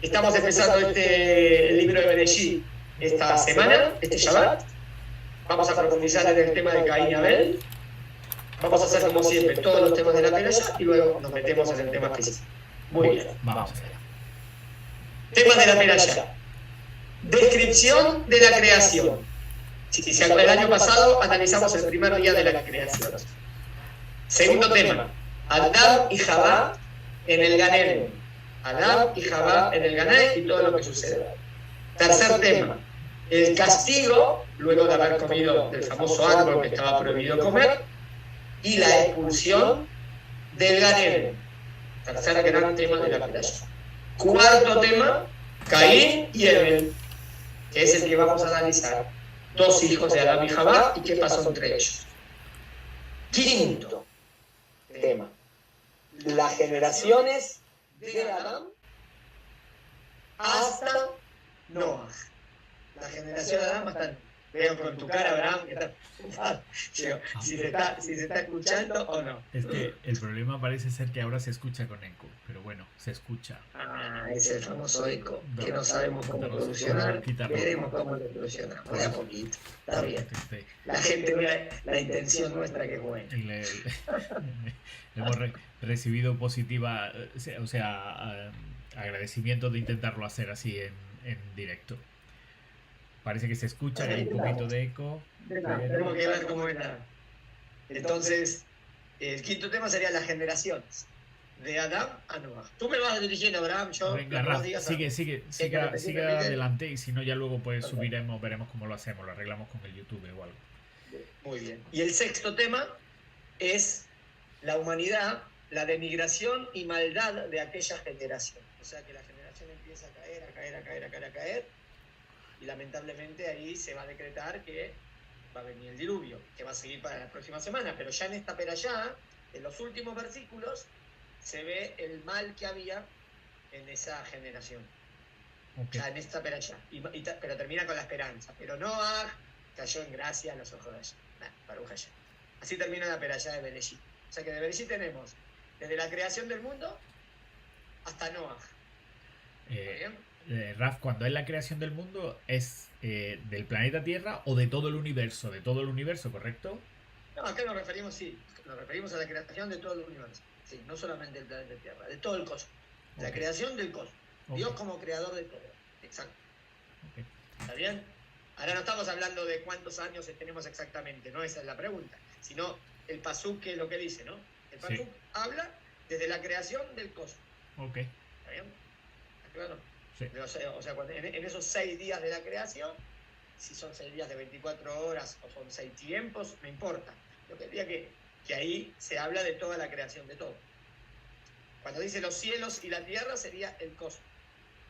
Estamos empezando el libro de Bereshit esta semana, este Shabbat. Vamos a profundizar en el tema de Caín y Abel. Vamos a hacer, como siempre, todos los temas de la Perashá y luego nos metemos en el tema específico. Muy bien. Vamos allá. Temas de la Perashá. Descripción de la creación. Si se acuerdan, el año pasado analizamos el primer día de la creación. Segundo tema, Adán y Javá en el Gan Eden. Adán y Javá en el Gan Eden y todo lo que sucede. Tercer tema, el castigo, luego de haber comido del famoso árbol que estaba prohibido comer, y la expulsión del Gan Eden. Tercer gran tema de la Perashá. Cuarto tema, Caín y Abel, que es el que vamos a analizar. Dos hijos de Adán y Javá y qué pasó entre ellos. Quinto tema, las generaciones de Adán hasta Noah. La generación de Adán hasta... Veo con tu cara, Abraham, que está... si se está escuchando o no. Es que el problema parece ser que ahora se escucha con eco, pero bueno, se escucha. Ah, es el famoso eco, que no sabemos cómo solucionar. Veremos cómo lo solucionamos, de a poquito. Está bien. La gente ve la intención nuestra que es buena. Hemos recibido positiva, o sea, agradecimiento de intentarlo hacer así en directo. Parece que se escucha, que hay un poquito de eco. Tenemos que ver cómo era. Entonces, el quinto tema sería las generaciones. De Adán a Noah. Tú me vas dirigiendo, Abraham. Yo. Venga, Raf, sigue adelante y si no, ya luego pues subiremos, veremos cómo lo hacemos, lo arreglamos con el YouTube o algo. Muy bien. Y el sexto tema es la humanidad, la denigración y maldad de aquella generación. O sea que la generación empieza a caer. Y lamentablemente ahí se va a decretar que va a venir el diluvio, que va a seguir para la próxima semana. Pero ya en esta perashá, en los últimos versículos, se ve el mal que había en esa generación. Okay. Ya en esta perashá. Pero termina con la esperanza. Pero Noah cayó en gracia a los ojos de ella. Baruch Hashem. Así termina la perashá de Bereshit. O sea que de Bereshit tenemos desde la creación del mundo hasta Noah. Raf, cuando es la creación del mundo, ¿es del planeta Tierra o de todo el universo? De todo el universo, ¿correcto? No, acá nos referimos a la creación de todo el universo. Sí, no solamente del planeta Tierra, de todo el cosmos. Okay. La creación del cosmos. Okay. Dios como creador de todo. Exacto. Okay. ¿Está bien? Ahora no estamos hablando de cuántos años tenemos exactamente, no esa es la pregunta, sino el pasuk, que es lo que dice, ¿no? El pasuk habla desde la creación del cosmos. Ok. ¿Está bien? ¿Está claro? Sí. O sea, cuando en esos 6 días de la creación, si son 6 días de 24 horas o son 6 tiempos, no importa. Lo que diría que ahí se habla de toda la creación de todo. Cuando dice los cielos y la tierra sería el cosmos.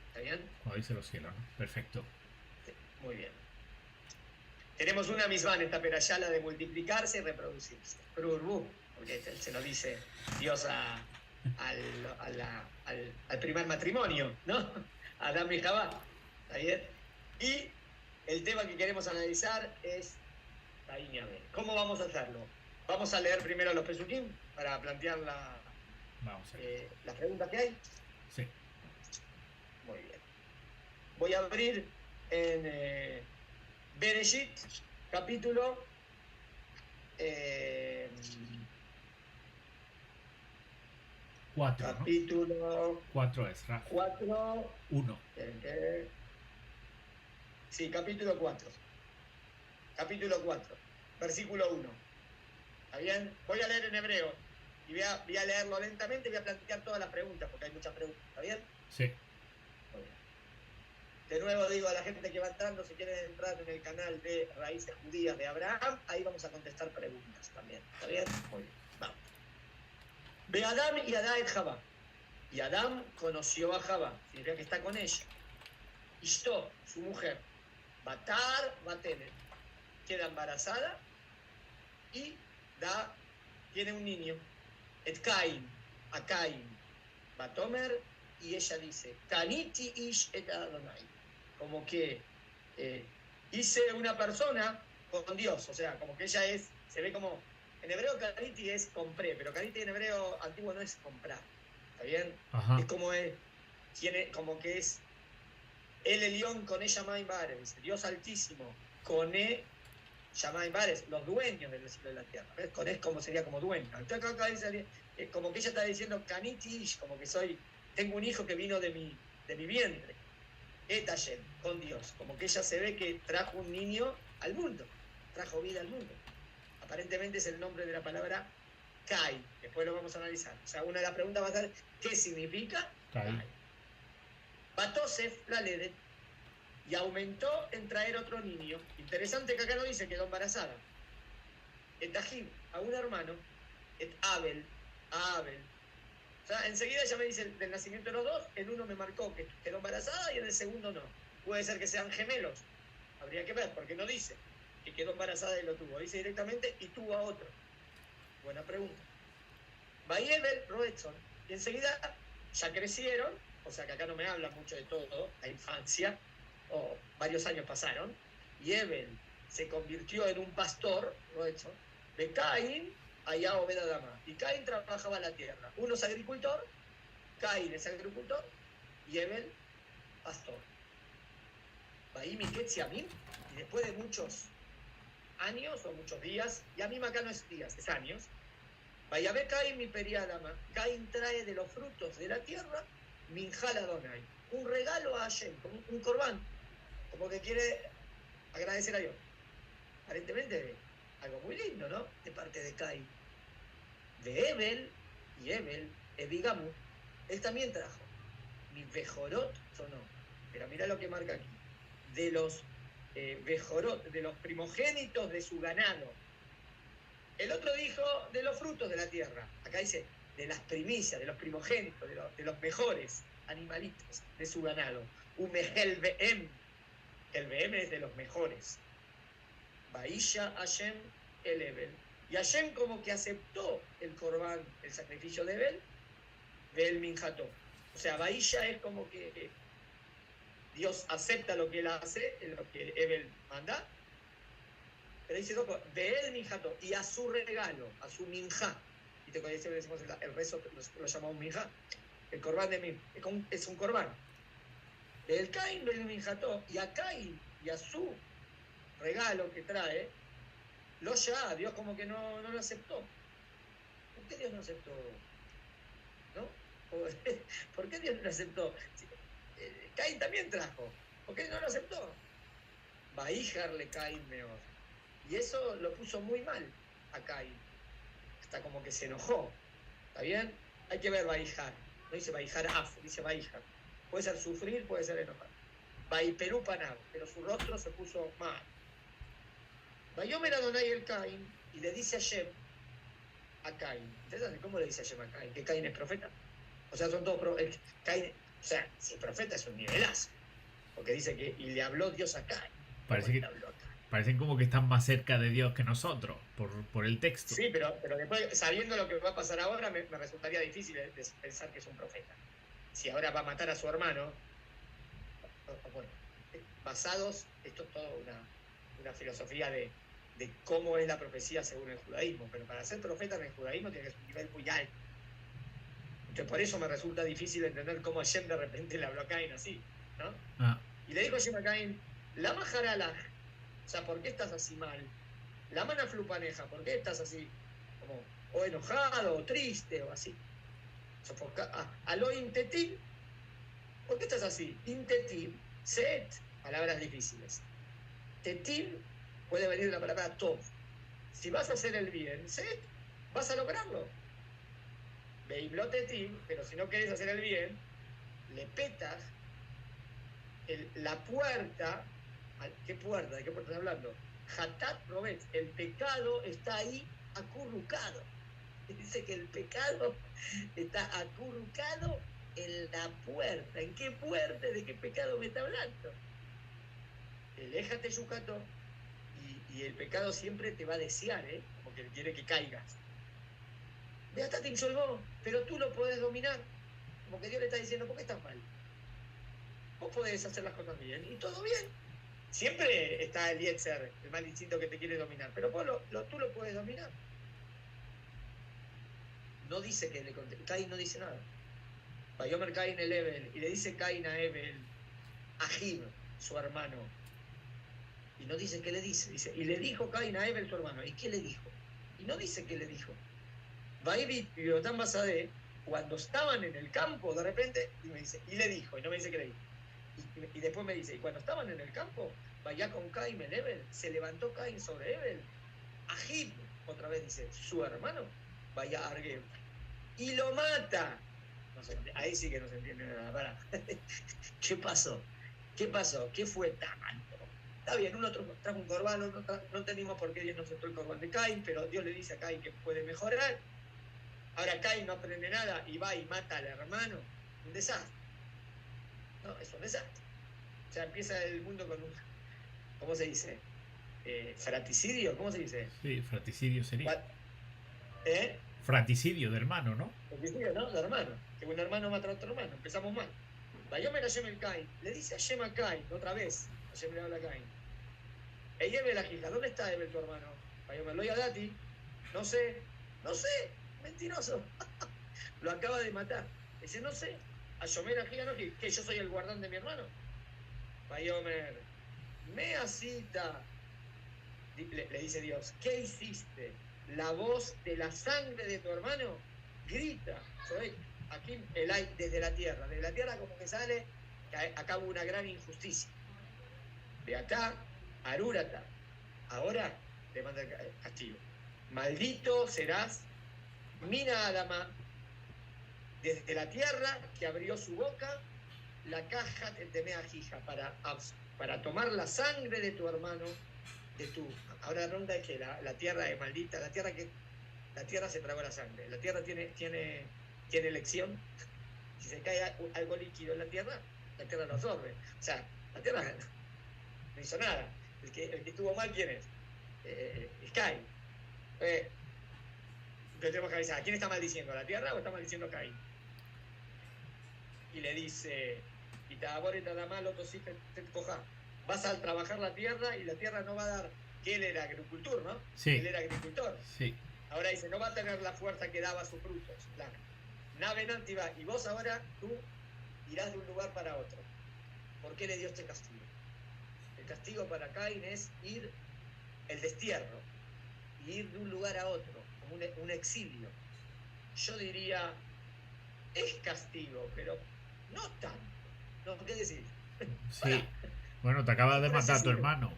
¿Está bien? Cuando dice los cielos, ¿no? Perfecto. Sí, muy bien. Tenemos una misma en esta perashá, la de multiplicarse y reproducirse. Porque se lo dice Dios al primer matrimonio, ¿no? Adán y Javá. ¿Está bien? Y el tema que queremos analizar es Caín y Abel. ¿Cómo vamos a hacerlo? Vamos a leer primero los pesukim para plantear las preguntas que hay. Sí. Muy bien. Voy a abrir en Bereshit, capítulo 4. Capítulo 4 es, Raf. 4. 1. Sí, capítulo 4. Capítulo 4, versículo 1. ¿Está bien? Voy a leer en hebreo y voy a leerlo lentamente y voy a plantear todas las preguntas, porque hay muchas preguntas. ¿Está bien? Sí. Muy bien. De nuevo digo a la gente que va entrando, si quieren entrar en el canal de Raíces Judías de Abraham, ahí vamos a contestar preguntas también. ¿Está bien? Muy bien. Vamos. Ve Adán y Adá et Javá. Y Adán conoció a Javá, significa que está con ella. Ishto, su mujer, Batar, Batenet, queda embarazada y tiene un niño. Et Caín, a Caín, Batomer, y ella dice, Kaniti ish et Adonai. Como que hice una persona con Dios, o sea, como que ella se ve como, en hebreo Kaniti es compré, pero Kaniti en hebreo antiguo no es comprar, ¿está bien? Ajá. Es como tiene como que es el Elión con Shamayim Bares, Dios altísimo, con Shamayim Bares, los dueños del cielo y de la tierra. ¿Ves? Con es como sería como dueño. Entonces acá dice, como que ella está diciendo Kanitish, como que tengo un hijo que vino de mi vientre. Etashem, con Dios. Como que ella se ve que trajo un niño al mundo, trajo vida al mundo. Aparentemente es el nombre de la palabra Kai. Después lo vamos a analizar. O sea, una de las preguntas va a ser, ¿qué significa Kai? Batosef la Ledet y aumentó en traer otro niño. Interesante que acá no dice que quedó embarazada. Etajim, a un hermano, Abel, a Abel. O sea, enseguida ya me dice del nacimiento de los dos, en uno me marcó que quedó embarazada y en el segundo no. Puede ser que sean gemelos. Habría que ver, porque no dice que quedó embarazada y lo tuvo. Dice directamente y tuvo a otro. Buena pregunta. Bayebel, Roetson, y enseguida ya crecieron, o sea que acá no me habla mucho de todo, la infancia, o varios años pasaron, y Ebel se convirtió en un pastor, Roetson, de Caín allá Obed Adama. Y Caín trabajaba la tierra. Uno es agricultor, Caín es agricultor, y Ebel, pastor. Baim y Ketziamim, y después de muchos años o muchos días, y a mí acá no es días, es años, vaya ve Caín mi periadama, Caín trae de los frutos de la tierra, Minjal Adonai, un regalo a Hashem, un corbán, como que quiere agradecer a Dios. Aparentemente, algo muy lindo, ¿no? De parte de Caín. De Ebel, y Ebel, Ebigamu, él también trajo. Mi Bejorot sonó. Pero mira lo que marca aquí. De los Bejorot, de los primogénitos de su ganado. El otro dijo de los frutos de la tierra. Acá dice de las primicias, de los primogénitos, de los mejores animalitos de su ganado. Umehel Behem. El Behem es de los mejores. Baisha Hashem el Ebel. Y Hashem como que aceptó el corbán, el sacrificio de Ebel, del Minjató. O sea, Baisha es como que Dios acepta lo que él hace, lo que Ebel manda, pero dice de él Minjató, y a su regalo, a su minjá. Y te conoces, decimos el rezo, lo llamamos minjá. El corbán de Min, es un corbán. El Caín del Minjató, y a Caín y a su regalo que trae, Dios como que no lo aceptó. ¿Por qué Dios no aceptó? ¿No? ¿Por qué Dios no lo aceptó? Caín también trajo. ¿Por qué no lo aceptó? Baíjarle Caín meor. Y eso lo puso muy mal a Caín. Hasta como que se enojó. ¿Está bien? Hay que ver Baíjar. No dice Baíjar dice Baíjar. Puede ser sufrir, puede ser enojar. Baíperú Panab, pero su rostro se puso mal. Bayomer Adonai el Caín y le dice a Shem a Caín. ¿Ustedes cómo le dice a Shem a Caín? ¿Que Caín es profeta? O sea, son todos Caín, o sea, si es profeta es un nivelazo. Porque dice que y le habló Dios a Caín. Parecen como que están más cerca de Dios que nosotros, por el texto. Sí, pero después, sabiendo lo que va a pasar ahora, me resultaría difícil pensar que es un profeta. Si ahora va a matar a su hermano, bueno, basados, esto es toda una filosofía de cómo es la profecía según el judaísmo, pero para ser profeta en el judaísmo tiene que ser un nivel muy alto. Entonces por eso me resulta difícil entender cómo Hashem de repente le habló a Caín así, ¿no? Y le dijo Hashem a Caín, la majarala, o sea, ¿por qué estás así mal? La mana flupaneja, ¿por qué estás así? Como, o enojado, o triste, o así. A lo intetil, ¿por qué estás así? Intetil, set, palabras difíciles. Tetil puede venir de la palabra tov. Si vas a hacer el bien, set, vas a lograrlo. Veiblotetil, pero si no querés hacer el bien, le petas la puerta. ¿Qué puerta? ¿De qué puerta estás hablando? Hatat Robet, el pecado está ahí acurrucado. Dice que el pecado está acurrucado en la puerta. ¿En qué puerta? ¿De qué pecado me está hablando? Eléjate, Yucato, y el pecado siempre te va a desear, como que quiere que caigas. De hasta te insolvó, pero tú lo podés dominar. Como que Dios le está diciendo, ¿por qué estás mal? Vos podés hacer las cosas bien, y todo bien. Siempre está el Yetzer, el mal instinto que te quiere dominar, pero vos tú lo puedes dominar. No dice que Caín no dice nada. Vayomer Caín el Ebel, y le dice Caín a Ebel, a Jib, su hermano. Y no dice qué le dice. Dice, y le dijo Caín a Ebel, su hermano. ¿Y qué le dijo? Y no dice qué le dijo. Vaibit y Yotam Basadé, cuando estaban en el campo, de repente, y me dice, y le dijo, y no me dice qué le dijo. Y después me dice, y cuando estaban en el campo, vaya con Caín el Ebel, se levantó Caín sobre Ebel, Ajib, otra vez dice, su hermano, vaya Argueb, y lo mata. No sé, ahí sí que no se entiende nada. Para. ¿Qué pasó? ¿Qué pasó? ¿Qué fue tanto? Está bien, uno trajo un corbán, no entendimos por qué Dios no aceptó el corbán de Caín, pero Dios le dice a Caín que puede mejorar. Ahora Caín no aprende nada y va y mata al hermano. Un desastre. No, es un desastre. O sea, empieza el mundo con un, ¿cómo se dice? ¿Fraticidio? ¿Cómo se dice? Sí, fratricidio sería. ¿Eh? Fratricidio de hermano, ¿no? Fratricidio, ¿no? De hermano. Que un hermano mata a otro hermano. Empezamos mal. Vayomer Hashem el Caín. Le dice a Hashem a Caín, otra vez. Hashem le habla a Caín. Eyebe la hija, ¿dónde está Ebel tu hermano? Vayomer lo Yadati. No sé. Mentiroso. Lo acaba de matar. Dice, no sé. A Yomer Ajiganoji, que yo soy el guardán de mi hermano. Vayomer, me asita. Le dice Dios, ¿qué hiciste? La voz de la sangre de tu hermano grita. ¿Sabes? Aquí el aire desde la tierra como que sale, que acá hubo una gran injusticia. De acá, Arúrata, ahora le manda el castigo. Maldito serás, Mina Adama, desde la tierra que abrió su boca, la caja de Temea Jija, para tomar la sangre de tu hermano, de tu. Ahora la pregunta es que la tierra es maldita, la tierra se tragó la sangre, la tierra tiene elección. Si se cae algo líquido en la tierra lo absorbe. O sea, la tierra no hizo nada. El que estuvo mal, ¿quién es? Es Caín. Entonces tenemos que avisar, ¿a quién está maldiciendo? ¿A la tierra o está maldiciendo a Caín? Y le dice, y te da mal otro sí te coja. Vas a trabajar la tierra y la tierra no va a dar, que él era agricultor, ¿no? Sí. Él era agricultor. Sí. Ahora dice, no va a tener la fuerza que daba sus frutos. Claro. Nave Nantiba, y vos ahora, tú irás de un lugar para otro. ¿Por qué le dio este castigo? El castigo para Caín es ir, el destierro, ir de un lugar a otro, como un exilio. Yo diría, es castigo, pero no tanto. ¿No? ¿Qué decís? Sí. Bueno, te acaba de matar a tu hermano.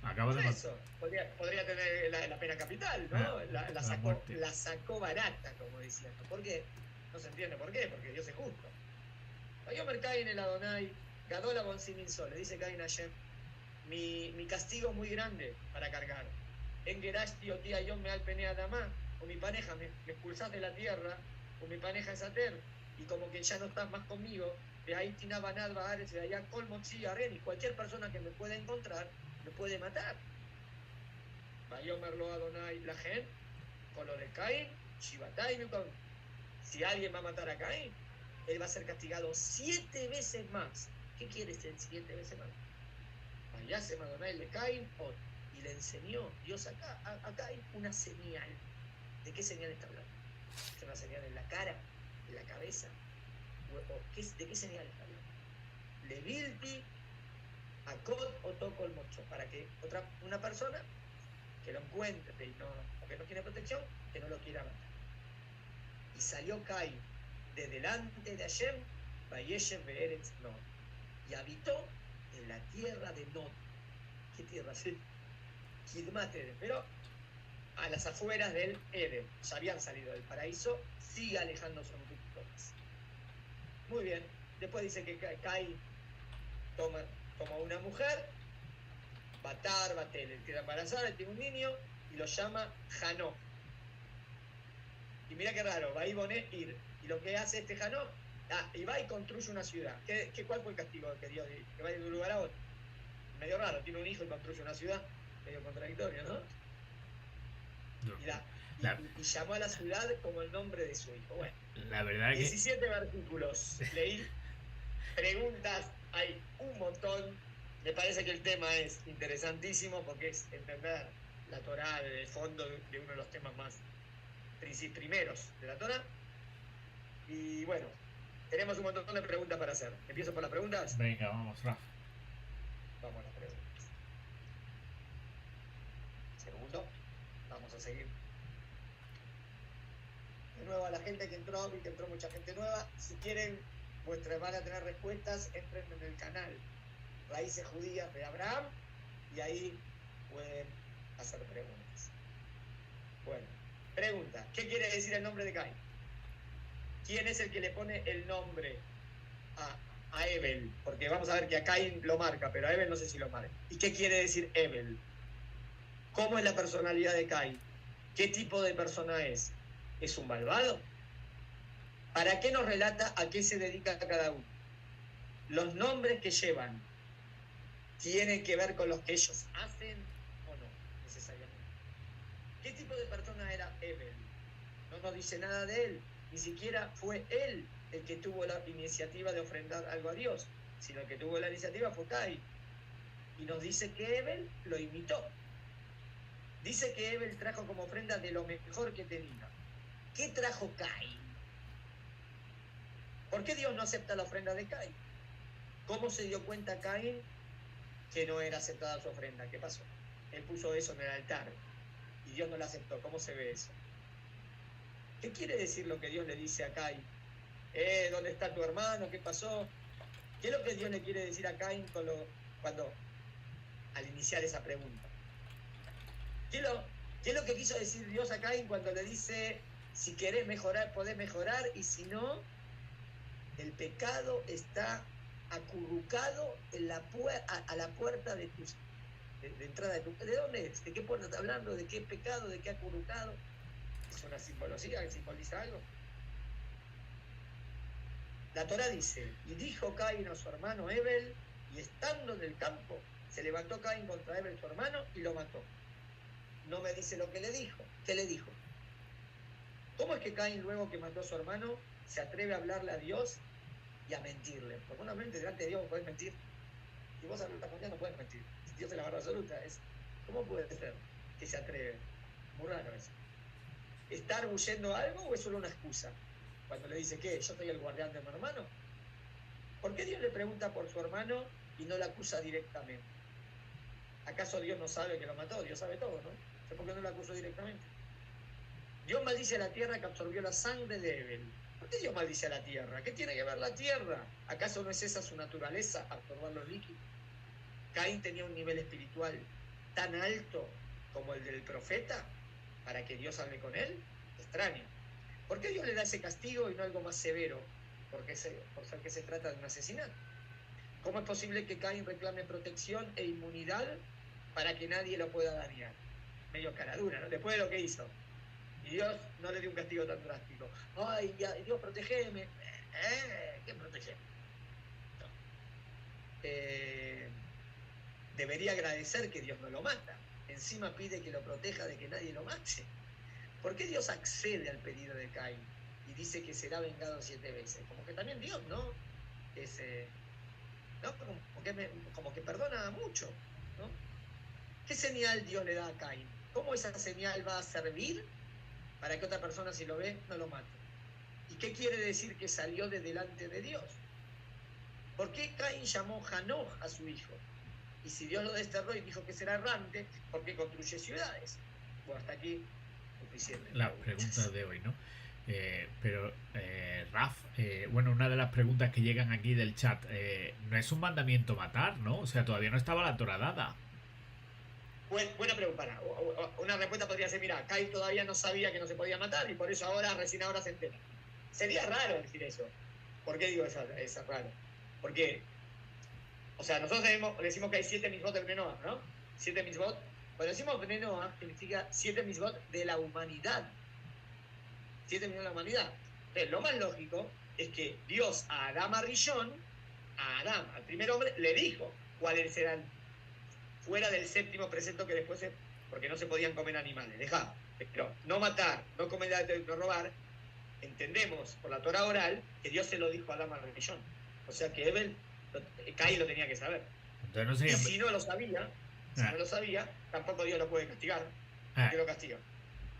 Acaba de matar. Eso, podría tener la pena capital, ¿no? La sacó barata, como decían. ¿Por qué? No se entiende por qué, porque Dios es justo. Vayomer Caín el Adonai, Gadola Bonsimin Sol, le dice Caín a Hashem, mi castigo es muy grande para cargar. En Gerashti o tía yo me alpené a Damá, con mi pareja me expulsás de la tierra, con mi pareja es Ater, y como que ya no estás más conmigo, de ahí Tinabanad Bahares, de allá Colmochi Areni, cualquier persona que me pueda encontrar me puede matar. Vayomer lo Adonai la gente, con lo de Caín, Shibatai, si alguien va a matar a Caín, él va a ser castigado 7 veces más. ¿Qué quiere ser 7 veces más? Allá se Adonai le Caín, y le enseñó Dios a Caín una señal. ¿De qué señal está hablando? ¿Es una señal en la cara, en la cabeza? ¿De qué señal está hablando? Levilti, Akot o Toco el Mocho, para que una persona que lo encuentre o que no tiene protección, que no lo quiera matar. Y salió Caín de delante de Hashem, Vayeshev Be'eretz Nod, y habitó en la tierra de Nod. ¿Qué tierra es? Kidmat Eden, pero a las afueras del Eden. Ya habían salido del paraíso, sigue alejándose un poquito más. Muy bien. Después dice que Caín toma una mujer, Batar, Batel, queda embarazada, tiene un niño y lo llama Janó. Y mira qué raro, va y Boné ir. Y lo que hace este Janó, y va y construye una ciudad. ¿Cuál fue el castigo que Dios dio? Que va de un lugar a otro. Medio raro, tiene un hijo y construye una ciudad. Medio contradictorio, ¿no? Y llamó a la ciudad como el nombre de su hijo. Bueno, la verdad 17 versículos. Leí preguntas, hay un montón. Me parece que el tema es interesantísimo porque es entender la Torá de fondo de uno de los temas más primeros de la Torá. Y bueno, Tenemos un montón de preguntas para hacer. ¿Empiezo por las preguntas? Venga, vamos, Raf. Vamos a las preguntas. Segundo, vamos a seguir. De nuevo a la gente que entró, vi que entró mucha gente nueva. Si quieren, van a tener respuestas, entren en el canal Raíces Judías de Abraham y ahí pueden hacer preguntas. Bueno, pregunta, ¿qué quiere decir el nombre de Caín? ¿Quién es el que le pone el nombre a Ebel? Porque vamos a ver que a Caín lo marca, pero a Ebel no sé si lo marca. ¿Y qué quiere decir Ebel? ¿Cómo es la personalidad de Caín? ¿Qué tipo de persona es? ¿Es un malvado? ¿Para qué nos relata a qué se dedica cada uno? ¿Los nombres que llevan tienen que ver con los que ellos hacen o no necesariamente? ¿Qué tipo de persona era Ebel? No nos dice nada de él. Ni siquiera fue él el que tuvo la iniciativa de ofrendar algo a Dios, sino el que tuvo la iniciativa fue Caín. Y nos dice que Ebel lo imitó. Dice que Ebel trajo como ofrenda de lo mejor que tenía. ¿Qué trajo Caín? ¿Por qué Dios no acepta la ofrenda de Caín? ¿Cómo se dio cuenta Caín que no era aceptada su ofrenda? ¿Qué pasó? Él puso eso en el altar y Dios no la aceptó. ¿Cómo se ve eso? ¿Qué quiere decir lo que Dios le dice a Caín? ¿Dónde está tu hermano? ¿Qué pasó? ¿Qué es lo que Dios le quiere decir a Caín al iniciar esa pregunta? ¿Qué es lo que quiso decir Dios a Caín cuando le dice, si querés mejorar, podés mejorar, y si no, el pecado está acurrucado a la puerta de entrada de tu... ¿De dónde es? ¿De qué puerta está hablando? ¿De qué pecado? ¿De qué acurrucado? ¿Es una simbología que simboliza algo? La Torá dice, y dijo Caín a su hermano Ebel, y estando en el campo, se levantó Caín contra Ebel, su hermano, y lo mató. No me dice lo que le dijo. ¿Qué le dijo? ¿Cómo es que Caín, luego que mató a su hermano, se atreve a hablarle a Dios y a mentirle? Porque una mente delante de Dios puedes mentir. Si vos hablas con Dios no puedes mentir. Si Dios es la verdad absoluta. ¿Cómo puede ser que se atreve? Muy raro eso. ¿Está arguyendo algo o es solo una excusa? Cuando le dice, ¿qué? ¿Yo soy el guardián de mi hermano? ¿Por qué Dios le pregunta por su hermano y no la acusa directamente? ¿Acaso Dios no sabe que lo mató? Dios sabe todo, ¿no? ¿Por qué no lo acusó directamente? Dios maldice a la tierra que absorbió la sangre de Ebel. ¿Por qué Dios maldice a la tierra? ¿Qué tiene que ver la tierra? ¿Acaso no es esa su naturaleza, absorber los líquidos? Caín tenía un nivel espiritual tan alto como el del profeta para que Dios hable con él. Extraño. ¿Por qué Dios le da ese castigo y no algo más severo? Por ser que se trata de un asesinato. ¿Cómo es posible que Caín reclame protección e inmunidad para que nadie lo pueda dañar? Medio caradura, ¿no? Después de lo que hizo. Y Dios no le dio un castigo tan drástico. ¡Ay, Dios, protégeme! ¿Qué protégeme? No. Debería agradecer que Dios no lo mata. Encima pide que lo proteja de que nadie lo mate. ¿Por qué Dios accede al pedido de Caín y dice que será vengado 7 veces? Como que también Dios, ¿no? ¿No? Como que perdona mucho, ¿no? ¿Qué señal Dios le da a Caín? ¿Cómo esa señal va a servir para que otra persona, si lo ve, no lo mate? ¿Y qué quiere decir que salió de delante de Dios? ¿Por qué Caín llamó Hanoch a su hijo? Y si Dios lo desterró y dijo que será errante, ¿por qué construye ciudades? Bueno, hasta aquí suficiente. La pregunta de hoy, ¿no? Raf, bueno, una de las preguntas que llegan aquí del chat, no es un mandamiento matar, ¿no? O sea, todavía no estaba la Torá dada. Buena pregunta. Una respuesta podría ser, mira, Caín todavía no sabía que no se podía matar y por eso recién ahora se entera. Sería raro decir eso. ¿Por qué digo eso? Es raro. Porque, o sea, nosotros decimos que hay 7 mitzvot del Bnei Noach, ¿no? 7 mitzvot. Cuando decimos Bnei Noach, significa 7 mitzvot de la humanidad. 7 mitzvot de la humanidad. Entonces, lo más lógico es que Dios a Adán Arishon, a Adán, al primer hombre, le dijo cuáles serán fuera del 7º precepto que después porque no se podían comer animales. Dejá, pero no matar, no comer, no robar. Entendemos por la Torah oral que Dios se lo dijo a Adán Arishon. O sea que Caín lo tenía que saber. Entonces no sería... Y si no lo sabía, tampoco Dios lo puede castigar. ¿Por qué lo castiga?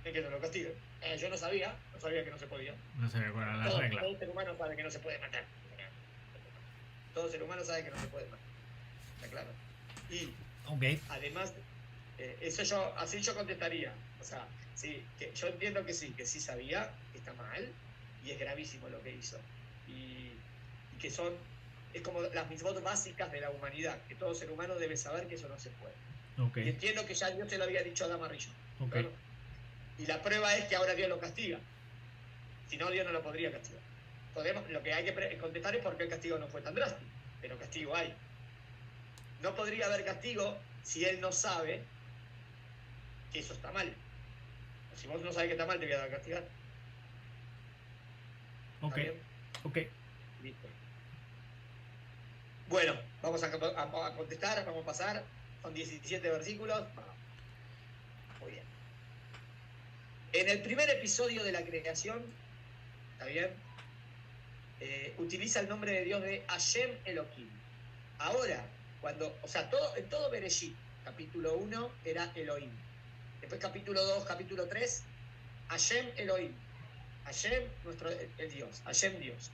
Es que no lo castiga. Yo no sabía que no se podía. No se recuerdan las reglas. Todo ser humano sabe que no se puede matar. Todo ser humano sabe que no se puede matar. ¿Está claro? Y además, así yo contestaría. O sea, sí, que yo entiendo que sí sabía que está mal y es gravísimo lo que hizo. Y que es como las mitzvot básicas de la humanidad, que todo ser humano debe saber que eso no se puede. Y entiendo que ya Dios se lo había dicho a Adán Arrillo. ¿Claro? Y la prueba es que ahora Dios lo castiga. Si no, Dios no lo podría castigar. Lo que hay que contestar es por qué el castigo no fue tan drástico, pero castigo hay. No podría haber castigo si él no sabe que eso está mal. O si vos no sabes que está mal, te voy a dar a castigar. Ok. Listo. Bueno, vamos a contestar, vamos a pasar. Son 17 versículos. Vamos. Muy bien. En el primer episodio de la creación, ¿está bien? Utiliza el nombre de Dios de Hashem Elohim. Ahora, en todo Bereshit, capítulo 1 era Elohim. Después capítulo 2, capítulo 3, Hashem Elohim. Hashem, el Dios. Hashem Dios.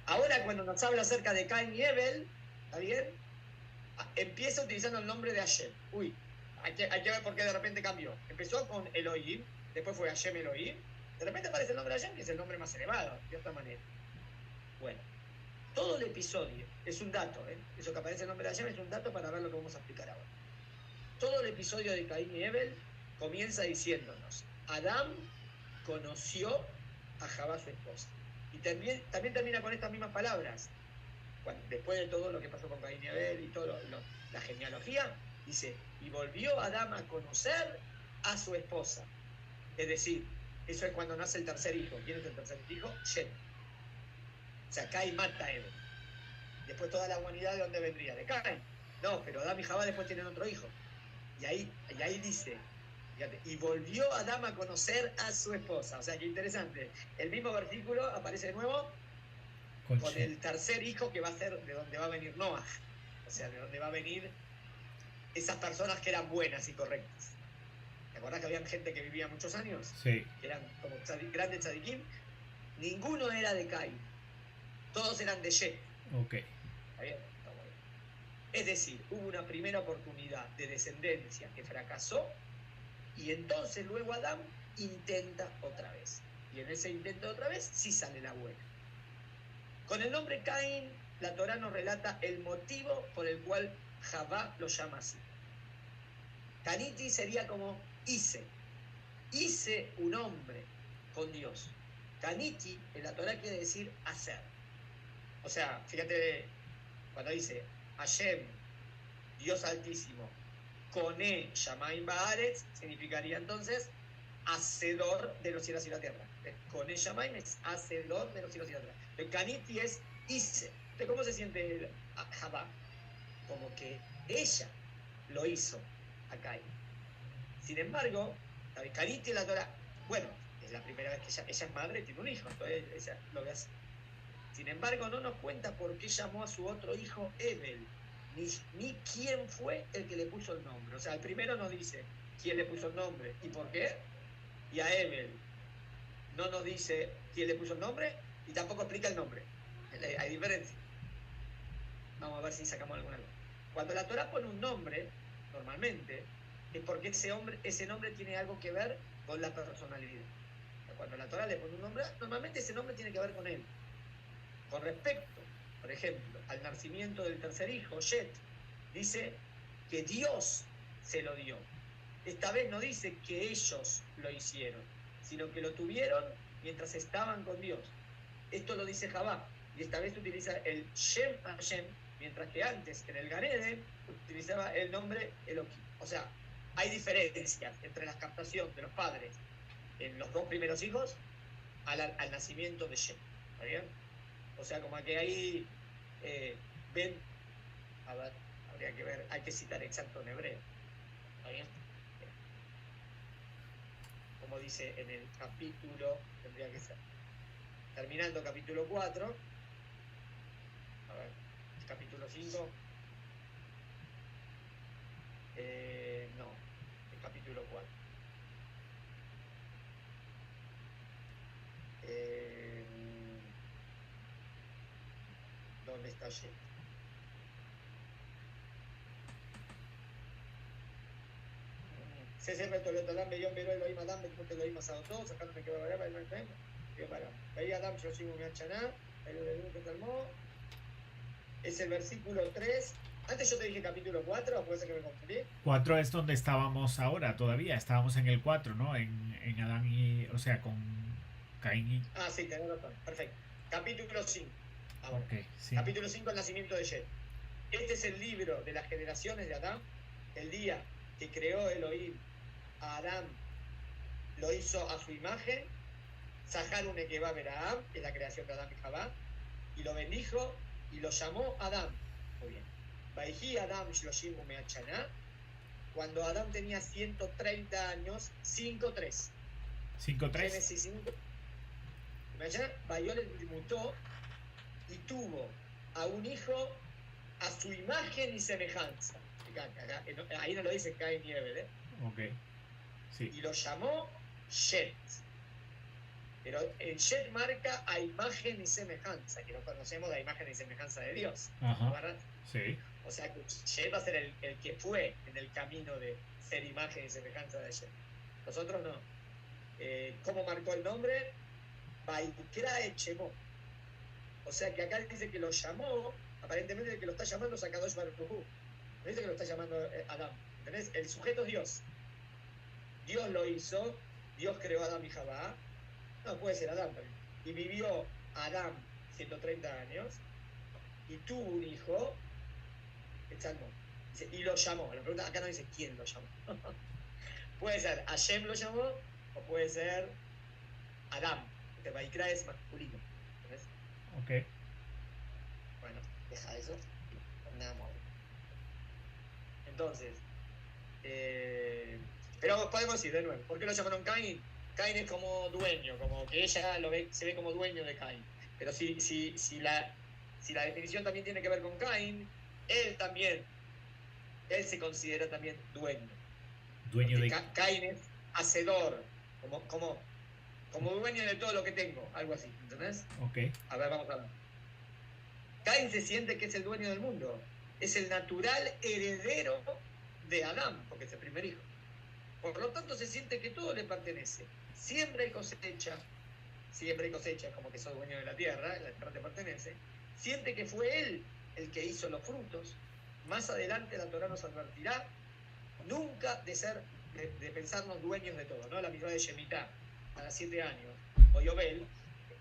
Ahora cuando nos habla acerca de Cain y Abel, ¿está bien? Empieza utilizando el nombre de Hashem. Hay que ver por qué de repente cambió. Empezó con Elohim, después fue Hashem Elohim. De repente aparece el nombre de Hashem, que es el nombre más elevado, de otra manera. Bueno, todo el episodio es un dato, eso que aparece el nombre de Hashem es un dato para ver lo que vamos a explicar ahora. Todo el episodio de Caín y Abel comienza diciéndonos: Adán conoció a Javá, su esposa. Y también termina con estas mismas palabras. Después de todo lo que pasó con Caín y Abel y toda la genealogía, dice: y volvió Adán a conocer a su esposa. Es decir, eso es cuando nace el tercer hijo. ¿Quién es el tercer hijo? Shem. O sea, Caín mata a Abel. Después toda la humanidad, ¿de dónde vendría? De Caín. No, pero Adán y Javá después tienen otro hijo. Y ahí dice, fíjate, y volvió Adán a conocer a su esposa. O sea, qué interesante. El mismo versículo aparece de nuevo con el tercer hijo, que va a ser de donde va a venir Noah. O sea, de donde va a venir esas personas que eran buenas y correctas. ¿Te acordás que había gente que vivía muchos años? Sí. Que eran como grandes tzadikim. Ninguno era de Caín. Todos eran de Shem. Ok. ¿Está bien? Está muy bien. Es decir, hubo una primera oportunidad de descendencia que fracasó, y entonces luego Adán intenta otra vez. Y en ese intento otra vez sí sale la buena. Con el nombre Caín, la Torá nos relata el motivo por el cual Javá lo llama así. Caniti sería como hice un hombre con Dios. Caniti en la Torá quiere decir hacer. O sea, fíjate, cuando dice Hashem, Dios Altísimo, Koné Shamaim Baaretz, significaría entonces hacedor de los cielos y la tierra. Koné Shamaim es hacedor de los cielos y la tierra. El Caniti es hice. Entonces, ¿cómo se siente Javá? Como que ella lo hizo a Caín. Sin embargo, Caniti en la Torá, bueno, es la primera vez que ella es madre y tiene un hijo, entonces ella lo ve así. Sin embargo, no nos cuenta por qué llamó a su otro hijo Abel, ni quién fue el que le puso el nombre. O sea, el primero nos dice quién le puso el nombre y por qué, y a Abel no nos dice quién le puso el nombre y tampoco explica el nombre. Hay diferencia. Vamos a ver si sacamos alguna cosa. Cuando la Torá pone un nombre, normalmente, es porque ese nombre tiene algo que ver con la personalidad. Cuando la Torá le pone un nombre, normalmente ese nombre tiene que ver con él. Con respecto, por ejemplo, al nacimiento del tercer hijo, Shet, dice que Dios se lo dio. Esta vez no dice que ellos lo hicieron, sino que lo tuvieron mientras estaban con Dios. Esto lo dice Javá, y esta vez utiliza el Shem Hashem, mientras que antes, en el Gan Eden, utilizaba el nombre Elohim. O sea, hay diferencias entre la captación de los padres en los dos primeros hijos al nacimiento de Shem. ¿Está bien? O sea, como que ahí ven, a ver, habría que ver, hay que citar exacto en hebreo. ¿Está bien? Como dice en el capítulo, tendría que ser, terminando capítulo 4, a ver, capítulo 5, no, el capítulo 4. ¿Dónde está Shet? Se Tolot Adam, Beyón, Vero, Elohim, Adam, Betmut, Elohim, Asado, todo, sacándome que va a valer, ahí Adam, Yoshim, Meachaná, el que talmó. Es el versículo 3. Antes yo te dije capítulo 4, o puede ser que me confundí. 4 es donde estábamos ahora todavía. Estábamos en el 4, ¿no? En Adán y... O sea, con Caín y... Ah, sí, tenés razón. Perfecto. Capítulo 5. Ahora. Ok, sí. Capítulo 5, el nacimiento de Shet. Este es el libro de las generaciones de Adán. El día que creó Elohim a Adán, lo hizo a su imagen. Zahar un Ekevá Beraam, es la creación de Adán y Javá. Y lo bendijo y lo llamó Adán. Muy bien. Vaihi Adam Shloshim Umeachaná. Cuando Adán tenía 130 años, 5.3. 5.3. Génesis 5. Vayol mutó y tuvo a un hijo a su imagen y semejanza. Ahí no lo dice Cain y Abel, ¿eh? Ok. Sí. Y lo llamó Shet. Pero en Shet marca a imagen y semejanza, que no conocemos la imagen y semejanza de Dios. Ajá. ¿Verdad? Sí. O sea que Shet va a ser el que fue en el camino de ser imagen y semejanza de Shet. Nosotros no. ¿Cómo marcó el nombre? Vaikra Echemó. O sea que acá dice que lo llamó, aparentemente el que lo está llamando es Akadosh Baruj Hu. No dice que lo está llamando Adán. ¿Entendés? El sujeto es Dios. Dios lo hizo, Dios creó a Adán y Javá. No, puede ser Adán también. Y vivió Adán 130 años y tuvo un hijo, y lo llamó. La pregunta acá no dice quién lo llamó. Puede ser Hashem lo llamó o puede ser Adán. Porque Vaikra es masculino. ¿Entendés? Ok. Bueno, deja eso. Nada más. Entonces, pero podemos decir de nuevo, ¿por qué lo llamaron Caín? Caín es como dueño, como que ella se ve como dueño de Caín. Pero si la definición también tiene que ver con Caín, él se considera también dueño. Dueño de... Caín es hacedor, como dueño de todo lo que tengo, algo así, ¿entendés? Ok. A ver, vamos a ver. Caín se siente que es el dueño del mundo, es el natural heredero de Adán, porque es el primer hijo. Por lo tanto, se siente que todo le pertenece. Siempre hay cosecha, como que sos dueño de la tierra te pertenece. Siente que fue él el que hizo los frutos. Más adelante la Torá nos advertirá nunca de pensarnos dueños de todo, ¿no? La misma de Shemitah, a los 7 años, o Yobel,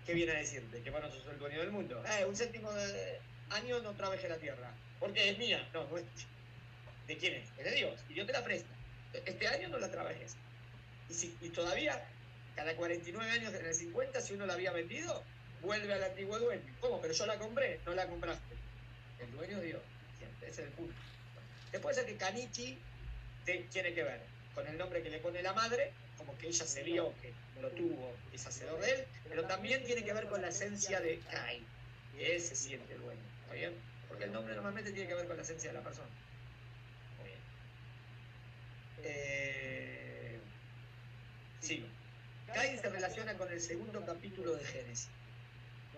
¿qué viene a decirte? Que bueno, sos el dueño del mundo. Un séptimo de año no trabajé la tierra. Porque es mía. No es. ¿De quién es? Es de Dios. Y Dios te la presta. Este año no la trabajes. Y todavía, cada 49 años, en el 50, si uno la había vendido, vuelve al antiguo dueño. ¿Cómo? Pero yo la compré. No la compraste. El dueño es Dios. Ese es el punto. Después es que Kanichi tiene que ver con el nombre que le pone la madre, como que ella se vio que lo tuvo, es hacedor de él, pero también tiene que ver con la esencia de Caín, que él se siente dueño. ¿Está bien? Porque el nombre normalmente tiene que ver con la esencia de la persona. Muy bien. Sí. Caín se relaciona con el segundo capítulo de Génesis,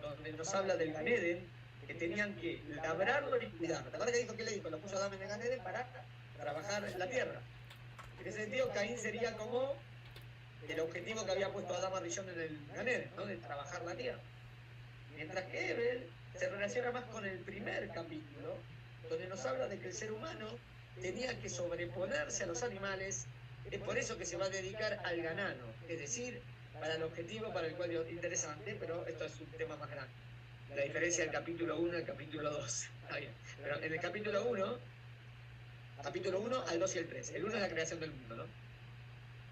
donde nos habla del Gan Eden, que tenían que labrarlo y cuidarlo. ¿Te acuerdas que dijo que le dijo? Lo puso Adán en el Gan Eden para trabajar la tierra. En ese sentido, Caín sería como el objetivo que había puesto Adán Rillón en el Gan Eden, ¿no? De trabajar la tierra. Mientras que Ebel se relaciona más con el primer capítulo, donde nos habla de que el ser humano tenía que sobreponerse a los animales. Es por eso que se va a dedicar al ganado, es decir, para el objetivo para el cual es interesante, pero esto es un tema más grande. La diferencia del capítulo 1 al capítulo 2. Está bien. Pero en el capítulo 1 al 2 y el 3. El 1 es la creación del mundo, ¿no?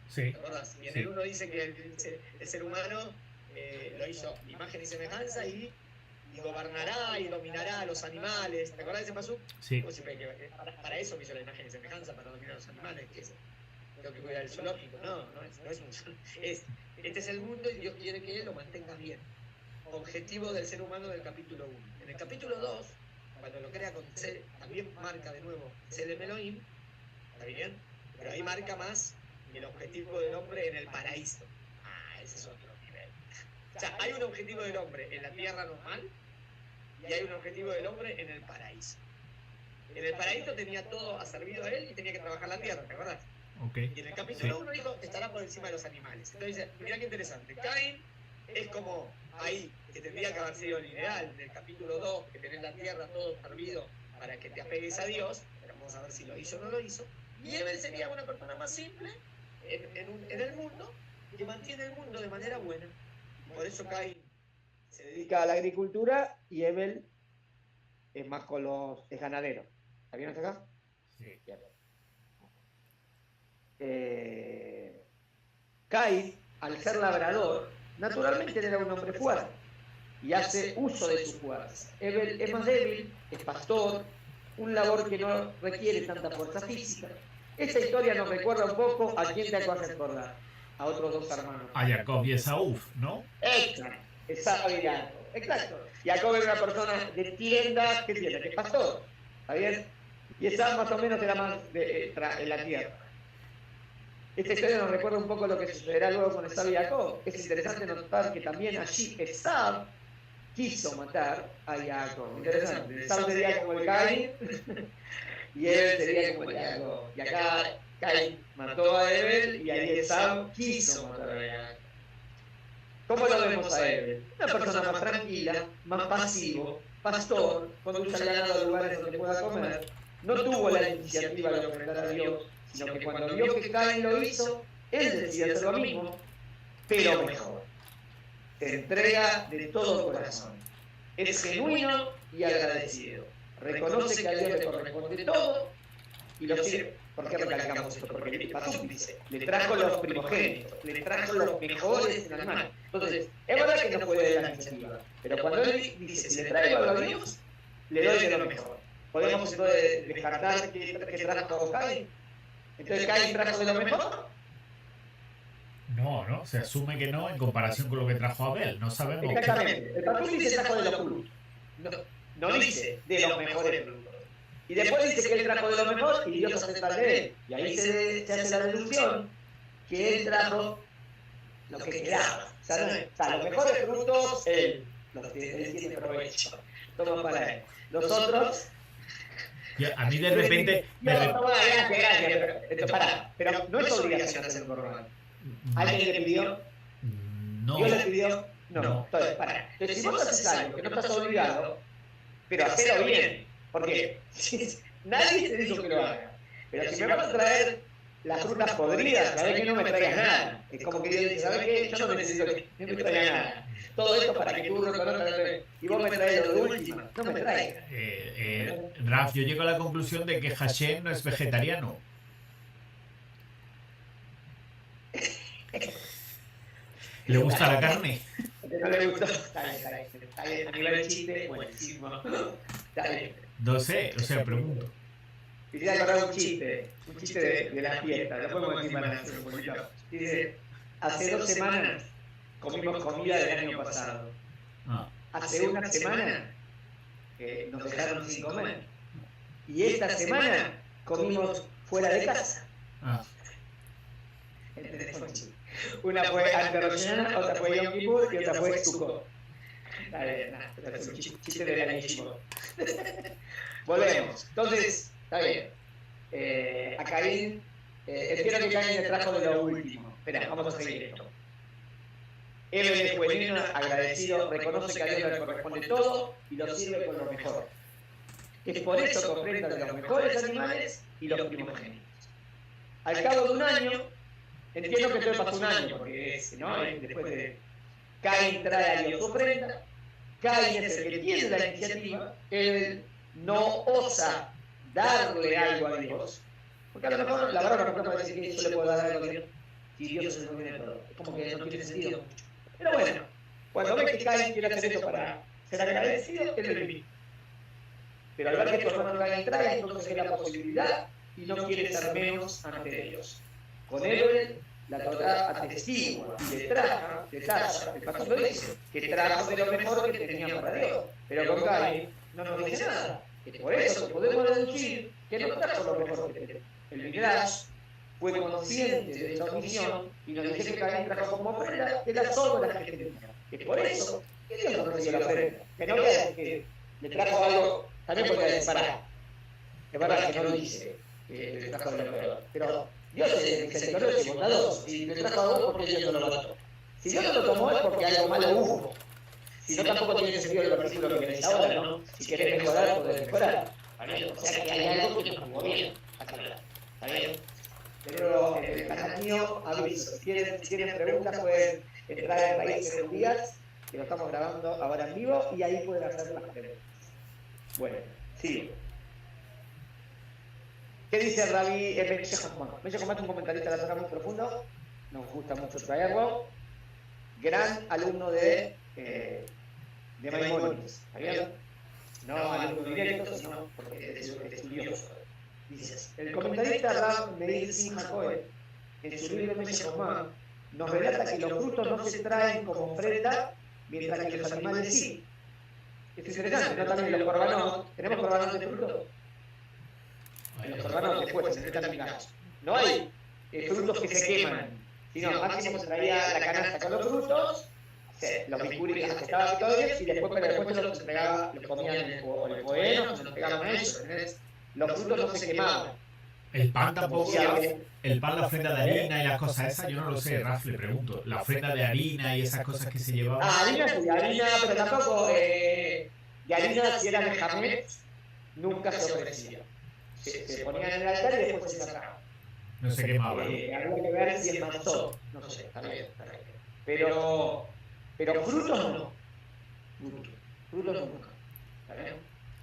Sí. ¿Te acordás? Y en el 1 dice que el ser humano lo hizo imagen y semejanza y gobernará y dominará a los animales. ¿Te acordás de ese pasú? Sí. Para eso me hizo la imagen y semejanza, para dominar a los animales. ¿Qué es? Tengo que cuidar el zoológico. No es un zoológico. Este es el mundo y Dios quiere que él lo mantenga bien. Objetivo del ser humano del capítulo 1. En el capítulo 2, cuando lo crea con C, también marca de nuevo Selem Elohim, ¿está bien? Pero ahí marca más el objetivo del hombre en el paraíso. Ese es otro nivel. O sea, hay un objetivo del hombre en la tierra normal y hay un objetivo del hombre en el paraíso. En el paraíso tenía todo servido a él y tenía que trabajar la tierra, ¿te acordás? Okay. Y en el capítulo 1 dijo, estará por encima de los animales. Entonces, mirá qué interesante. Caín es como ahí, que tendría que haber sido el ideal del capítulo 2, que tenés la tierra todo servido para que te apegues a Dios, pero vamos a ver si lo hizo o no lo hizo. Y Abel sería una persona más simple en el mundo, que mantiene el mundo de manera buena. Por eso Caín se dedica a la agricultura y Abel es más es ganadero. ¿Está bien hasta acá? Sí. Caín, al ser labrador, naturalmente era un hombre fuerte y hace uso de su fuerza. Abel es más débil, es pastor, un labor que no requiere tanta fuerza física. Esta historia nos recuerda un poco a quién te hace recordar, a otros dos hermanos. A Jacob y Esaú, ¿no? Exacto, Esaú y Jacob. Exacto. Jacob era una persona de tiendas, ¿qué tiene? Que es pastor, ¿está bien? Y Esaú más o menos era más en la tierra. Esta historia nos recuerda un poco lo que sucederá luego con Esaú y Jacob. Es interesante notar que también allí Esaú quiso matar a Jacob. Interesante. Esaú sería como el Caín y Abel sería como el Jacob. Y acá Caín mató a Abel y ahí Esaú quiso matar a Jacob. ¿Cómo lo vemos a Abel? Una persona más tranquila, más pasivo, pastor, conduce al ganado a lugares donde pueda comer. No tuvo la iniciativa de ofrendar a Dios, sino que cuando vio que Caín lo hizo, él decidió hacer lo mismo, pero mejor. Se entrega de todo corazón. Es genuino y agradecido. Reconoce que a Dios le corresponde todo y lo sirve. ¿Por qué recalcamos esto? Porque el Pasuk dice, le trajo los primogénitos, le trajo los mejores en las manos. Entonces, es verdad que no puede dar la iniciativa, pero cuando él dice, si le traigo algo a Dios, le doy de lo mejor. ¿Podemos entonces descartar que trajo Caín? Entonces, ¿Caín trajo de lo mejor? No, se asume que no en comparación con lo que trajo Abel. No sabemos. Exactamente. El Pasuk dice trajo de los frutos. No dice de los mejores frutos. Y después dice que él trajo de lo mejor y Dios acepta de él. Y ahí se hace la deducción que él trajo lo que quedaba. O sea, los mejores frutos, él tiene provecho. Toma para él. Los otros... A mí de repente... Gracias. Pero no es obligación hacer un corbán. ¿Alguien le pidió? No. ¿Dios le pidió? No. Entonces, Entonces, si vos haces algo que no estás obligado, pero hacelo bien. Porque nadie te dijo que lo haga. Pero si me vas a traer las frutas podridas, sabés que no me traigas nada. Es como que Dios dice, ¿sabés qué? Yo no necesito que me traigas nada. Todo esto para que tú reconozcas y vos me traes lo de última. No me traigas. Raf, yo llego a la conclusión de que Hashem no es vegetariano. ¿Le gusta la carne? No le gustó. Está bien. A nivel de chiste, buenísimo. Está bien. No sé, o sea, pregunto. Quisiera acordar un chiste de la fiesta, lo podemos decir para hacer un poquito. Dice, hace 2 semanas comimos comida del año pasado. Hace una semana nos dejaron sin comer. Y esta semana comimos fuera de casa. Una fue ante Rosh Hashanah, otra fue Yom Kippur y otra fue Sukkot. Es un chiste de la Yeshiva. Volvemos. Entonces, está bien. A Caín, espero que Caín le trajo de lo último. Espera, vamos a seguir esto. Abel es genuino, agradecido, reconoce que a Dios le corresponde todo y lo sirve con lo mejor. Es por eso que ofrenda de los mejores animales y los primogénitos. Al cabo de un año, entiendo que todo pasó un año, porque ¿no? Después de Caín trae a Dios su ofrenda, Caín es el que tiene la iniciativa, él no osa darle algo a Dios, porque a lo mejor la verdad no puede decir que yo le puedo dar algo a Dios si Dios es el dueño de todo. Es como que no tiene sentido mucho. Pero bueno, cuando ve que Caín quiere hacer esto para ser agradecido, él lo invita. Pero al ver que su hermano Caín trae, entonces ve la posibilidad y no quiere ser menos ante Dios. Con él, la Torá atestigua y le trajo, el pastor lo dice, que trajo de lo mejor que tenía para Dios. Pero con Caín no nos dice nada. Por eso podemos deducir que no trajo lo mejor que tenía. El Midrash fue consciente de esa omisión y nos dice que Caín trajo como ofrenda de las obras que tenía. Es por eso que Dios no recibió la ofrenda. Que no vea que le trajo algo, también porque es verdad que no lo dice, le trajo del emperador. Pero Dios es misericordioso y bondadoso, si le trajo algo porque Dios no lo mató. Si Dios no lo tomó es porque algo malo hubo. Si no, tampoco tiene sentido el versículo que lees ahora, ¿no? Si querés mejorar, podés mejorar. O sea que hay algo que no estuvo bien. ¿Está bien? Pero el canal mío, aviso. Si tienen preguntas, pueden entrar en Raíces Días, que lo estamos grabando ahora en vivo, y ahí pueden hacer las preguntas. Bueno, sigo. ¿Qué dice Rabí Meche Hoffman? Meche Hoffman es un comentarista de la Torá muy profundo, nos gusta mucho traerlo. Gran alumno de Maimónides, ¿está bien? No alumno directo, sino porque es estudioso. Dice, el comentarista Rab Meir Simcha Cohen, en su libro Meche Hoffman, nos relata que los frutos no se traen como ofrenda, mientras que los animales sí. Es interesante, ¿no? También los corbanos, ¿tenemos corbanos de frutos? En los corbanos después, en el Tamigach. No hay frutos que se queman, sino máximo se traía la canasta con los frutos, los bicuris que estaban todo bien, y después se los entregaba, los comían en el poeno, se los entregaban a ellos. Los frutos no se quemaban. El pan tampoco, el pan, la ofrenda de harina y las cosas esas, yo no lo sé, Raf, le pregunto. La ofrenda de harina y esas cosas que se llevaban. Harina, pero tampoco, de harina, si era de Hamet, nunca se ofrecía. Se ponían en el altar y después se sacaban. No se quemaban. Habría que ver si es manzón, no sé, está bien. Pero frutos no. Frutos nunca. ¿Está bien?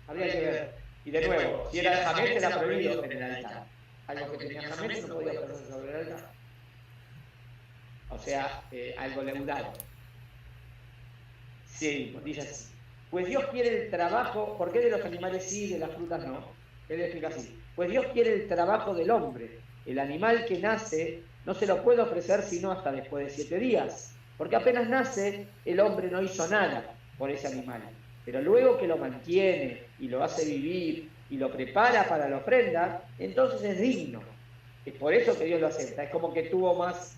Habría que ver. Y de nuevo, si era de Hamet, era prohibido en el altar. Algo que tenía Hamet no podía ponerse sobre el altar. O sea, algo leudado. Sí, dice así. Pues Dios quiere el trabajo, ¿por qué de los animales sí y de las frutas no? Él explica así. Pues Dios quiere el trabajo del hombre. El animal que nace no se lo puede ofrecer sino hasta después de 7 días. Porque apenas nace, el hombre no hizo nada por ese animal. Pero luego que lo mantiene y lo hace vivir y lo prepara para la ofrenda, entonces es digno. Es por eso que Dios lo acepta. Es como que tuvo más...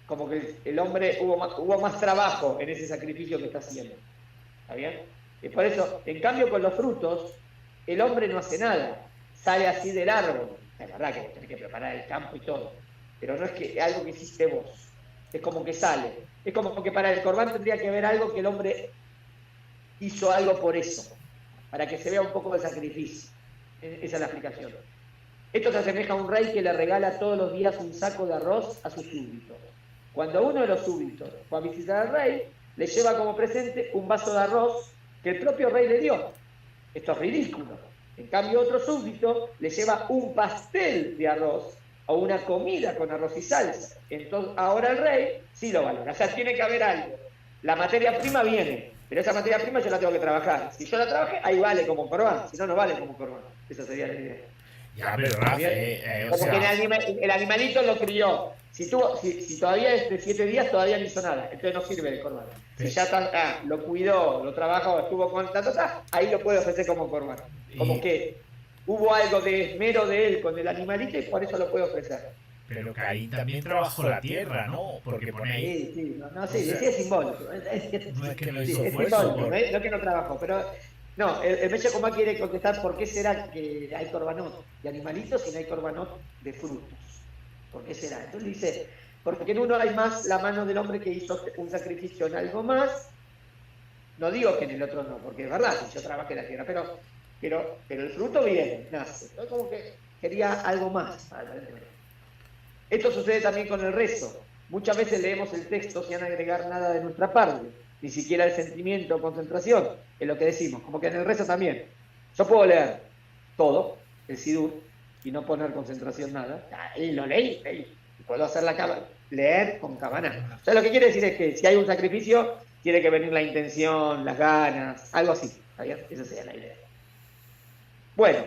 como que el hombre hubo más trabajo en ese sacrificio que está haciendo. ¿Está bien? Es por eso, en cambio con los frutos, el hombre no hace nada. Sale así del árbol. Es verdad que tenés que preparar el campo y todo. Pero no es que algo que hiciste vos. Es como que sale. Es como que para el corbán tendría que haber algo que el hombre hizo algo por eso. Para que se vea un poco el sacrificio. Esa es la explicación. Esto se asemeja a un rey que le regala todos los días un saco de arroz a sus súbditos. Cuando uno de los súbditos va a visitar al rey, le lleva como presente un vaso de arroz que el propio rey le dio. Esto es ridículo. En cambio, otro súbdito le lleva un pastel de arroz o una comida con arroz y salsa. Entonces, ahora el rey sí lo valora. O sea, tiene que haber algo. La materia prima viene, pero esa materia prima yo la tengo que trabajar. Si yo la trabajé, ahí vale como corbán. Si no, no vale como corbán. Esa sería la idea. Ya, pero Raf, como que el animalito lo crió. Si todavía es de 7 días, todavía no hizo nada. Entonces no sirve de corbán. Si ya lo cuidó, lo trabajó, estuvo con ahí lo puede ofrecer como corbán. Como que hubo algo de esmero de él con el animalito y por eso lo puede ofrecer. Pero Caín también trabajó la tierra, ¿no? Porque pone ahí... Sí, es simbólico. No es que no hizo esfuerzo. Es simbólico, no es que no trabajó, pero... No, el Meche Hoffman quiere contestar por qué será que hay corbanot de animalitos y no hay corbanot de frutos. ¿Por qué será? Entonces dice, porque en uno hay más la mano del hombre que hizo un sacrificio en algo más. No digo que en el otro no, porque es verdad, yo trabajé la tierra, pero el fruto viene, nace. Entonces como que quería algo más. Esto sucede también con el rezo. Muchas veces leemos el texto sin agregar nada de nuestra parte, ni siquiera el sentimiento o concentración, es lo que decimos, como que en el rezo también. Yo puedo leer todo, el Sidur, y no poner concentración nada. Y lo leí. Y puedo hacer leer con cabana. O sea, lo que quiere decir es que si hay un sacrificio, tiene que venir la intención, las ganas, algo así. ¿Está bien? Esa sería la idea. Bueno,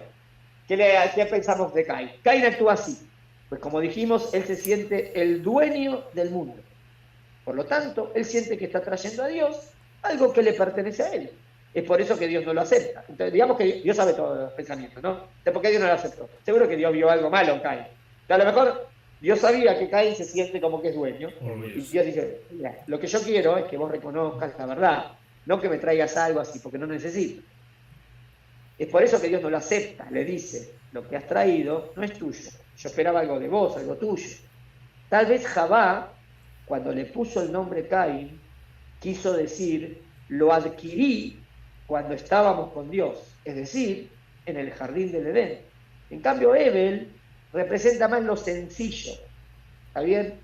¿qué pensamos de Caín? Caín actúa así. Pues como dijimos, él se siente el dueño del mundo. Por lo tanto, él siente que está trayendo a Dios algo que le pertenece a él. Es por eso que Dios no lo acepta. Entonces, digamos que Dios sabe todos los pensamientos, ¿no? ¿Por qué Dios no lo aceptó? Seguro que Dios vio algo malo en Caín. A lo mejor Dios sabía que Caín se siente como que es dueño. Orgulloso. Y Dios dice, mira, lo que yo quiero es que vos reconozcas la verdad, no que me traigas algo así, porque no necesito. Es por eso que Dios no lo acepta. Le dice, lo que has traído no es tuyo. Yo esperaba algo de vos, algo tuyo. Tal vez Javá, cuando le puso el nombre Caín, quiso decir, lo adquirí cuando estábamos con Dios, es decir, en el jardín del Edén. En cambio, Hebel representa más lo sencillo. ¿Está bien?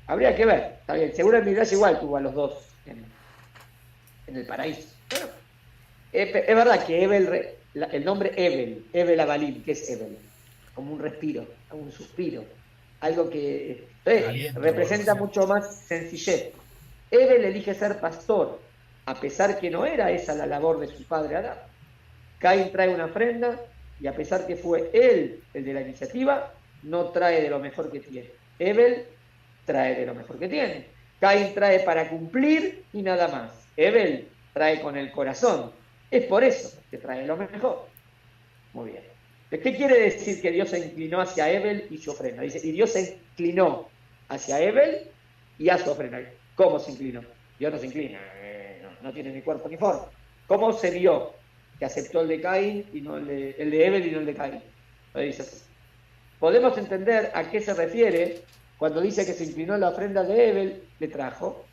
Habría que ver. Está bien. Seguro el Midrash igual tuvo a los dos en el paraíso. Bueno, es verdad que Hebel, el nombre Hebel Abalim, ¿qué es Hebel? Como un respiro, un suspiro. Algo que Aliento, representa sí. mucho más sencillez. Hebel elige ser pastor, a pesar que no era esa la labor de su padre Adán. Caín trae una ofrenda y a pesar que fue él el de la iniciativa, no trae de lo mejor que tiene. Hebel trae de lo mejor que tiene. Caín trae para cumplir y nada más. Hebel trae con el corazón. Es por eso que trae lo mejor. Muy bien. ¿Qué quiere decir que Dios se inclinó hacia Hebel y su ofrenda? Dice, y Dios se inclinó hacia Hebel y a su ofrenda. ¿Cómo se inclinó? Dios no se inclina, no tiene ni cuerpo ni forma. ¿Cómo se vio que aceptó el de Caín y no el de Hebel y no el de Caín? Lo dice así. Podemos entender a qué se refiere cuando dice que se inclinó en la ofrenda de Hebel, le trajo,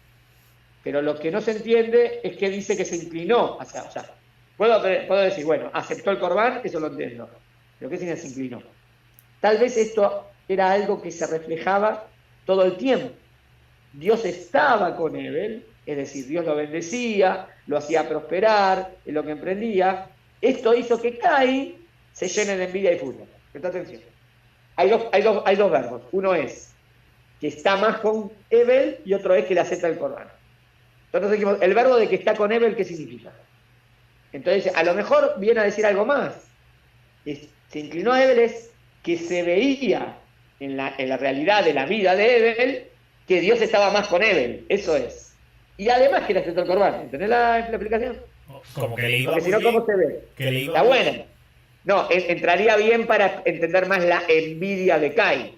pero lo que no se entiende es que dice que se inclinó hacia, o sea, puedo decir, bueno, aceptó el corbán, eso lo entiendo, pero ¿qué significa se inclinó? Tal vez esto era algo que se reflejaba todo el tiempo. Dios estaba con Hebel, es decir, Dios lo bendecía, lo hacía prosperar en lo que emprendía. Esto hizo que Caín se llene de envidia y furia. Presta atención. Hay dos verbos. Uno es que está más con Hebel y otro es que le acepta el corbán. Entonces dijimos, el verbo de que está con Hebel, ¿qué significa? Entonces, a lo mejor viene a decir algo más. Se inclinó a Hebel es que se veía en la realidad de la vida de Hebel que Dios estaba más con Hebel, eso es. Y además que le aceptó el corbán. ¿Entendés la explicación? Como que le iba Porque muy si no, bien. ¿cómo se ve? Que le iba Está muy buena. No, entraría bien para entender más la envidia de Caín.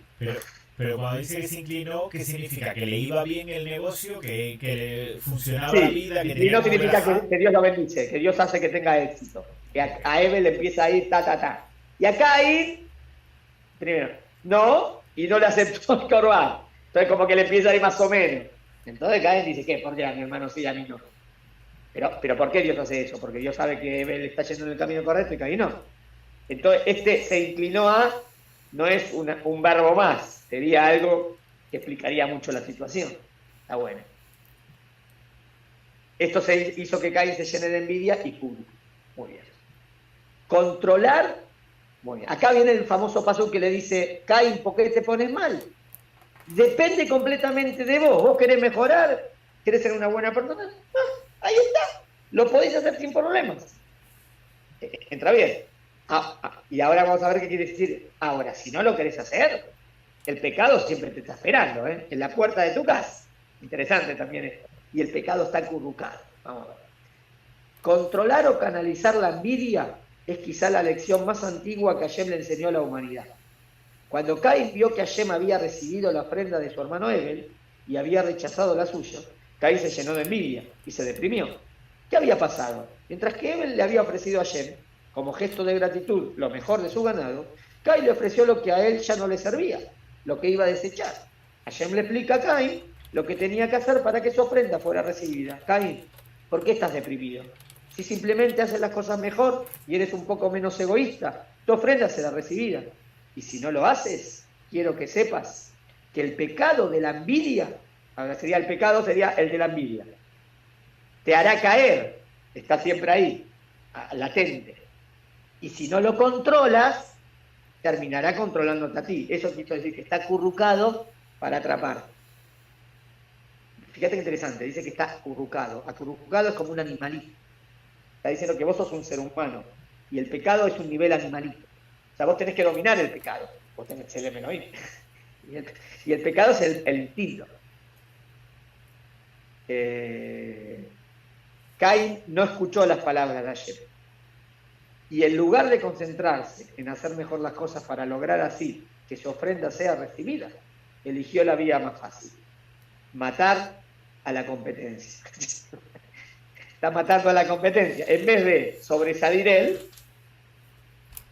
Pero cuando dice que se inclinó, ¿qué significa? ¿Que le iba bien el negocio? ¿Que le funcionaba la Sí, vida? ¿Que y tenía no como significa relajado? que Dios lo bendice, que Dios hace que tenga éxito. Que a Hebel le empieza a ir ta. Y a Caín, primero, no, y no le aceptó el corbán. Entonces como que le empieza a ir más o menos. Entonces Caín dice, ¿qué? ¿Por qué a mi hermano sí y a mí no? Pero ¿por qué Dios hace eso? Porque Dios sabe que Hebel está yendo en el camino correcto y Caín no. Entonces se inclinó a, no es un verbo más, sería algo que explicaría mucho la situación. Está bueno. Esto se hizo que Caín se llene de envidia y furia. Muy bien. Controlar. Muy bien. Acá viene el famoso paso que le dice, Caín, ¿por qué te pones mal? Depende completamente de vos. ¿Vos querés mejorar? ¿Querés ser una buena persona? Ahí está. Lo podéis hacer sin problemas. Entra bien. Y ahora vamos a ver qué quiere decir. Ahora, si no lo querés hacer, el pecado siempre te está esperando, en la puerta de tu casa. Interesante también esto. Y el pecado está acurrucado. Vamos a ver. Controlar o canalizar la envidia es quizá la lección más antigua que Hashem le enseñó a la humanidad. Cuando Caín vio que Hashem había recibido la ofrenda de su hermano Hebel y había rechazado la suya, Caín se llenó de envidia y se deprimió. ¿Qué había pasado? Mientras que Hebel le había ofrecido a Hashem, como gesto de gratitud, lo mejor de su ganado, Caín le ofreció lo que a él ya no le servía, lo que iba a desechar. Hashem le explica a Caín lo que tenía que hacer para que su ofrenda fuera recibida. Caín, ¿por qué estás deprimido? Si simplemente haces las cosas mejor y eres un poco menos egoísta, tu ofrenda será recibida. Y si no lo haces, quiero que sepas que el pecado de la envidia, ahora sería el pecado, sería el de la envidia, te hará caer, está siempre ahí, latente. Y si no lo controlas, terminará controlándote a ti. Eso quiere decir que está acurrucado para atrapar. Fíjate qué interesante, dice que está acurrucado. Acurrucado es como un animalito. Está diciendo que vos sos un ser humano y el pecado es un nivel animalito. O sea, vos tenés que dominar el pecado. Vos tenés que ser el Meloín. Y el pecado es el instinto. Caín no escuchó las palabras de Hashem. Y en lugar de concentrarse en hacer mejor las cosas para lograr así que su ofrenda sea recibida, eligió la vía más fácil: matar a la competencia. Está matando a la competencia. En vez de sobresalir él,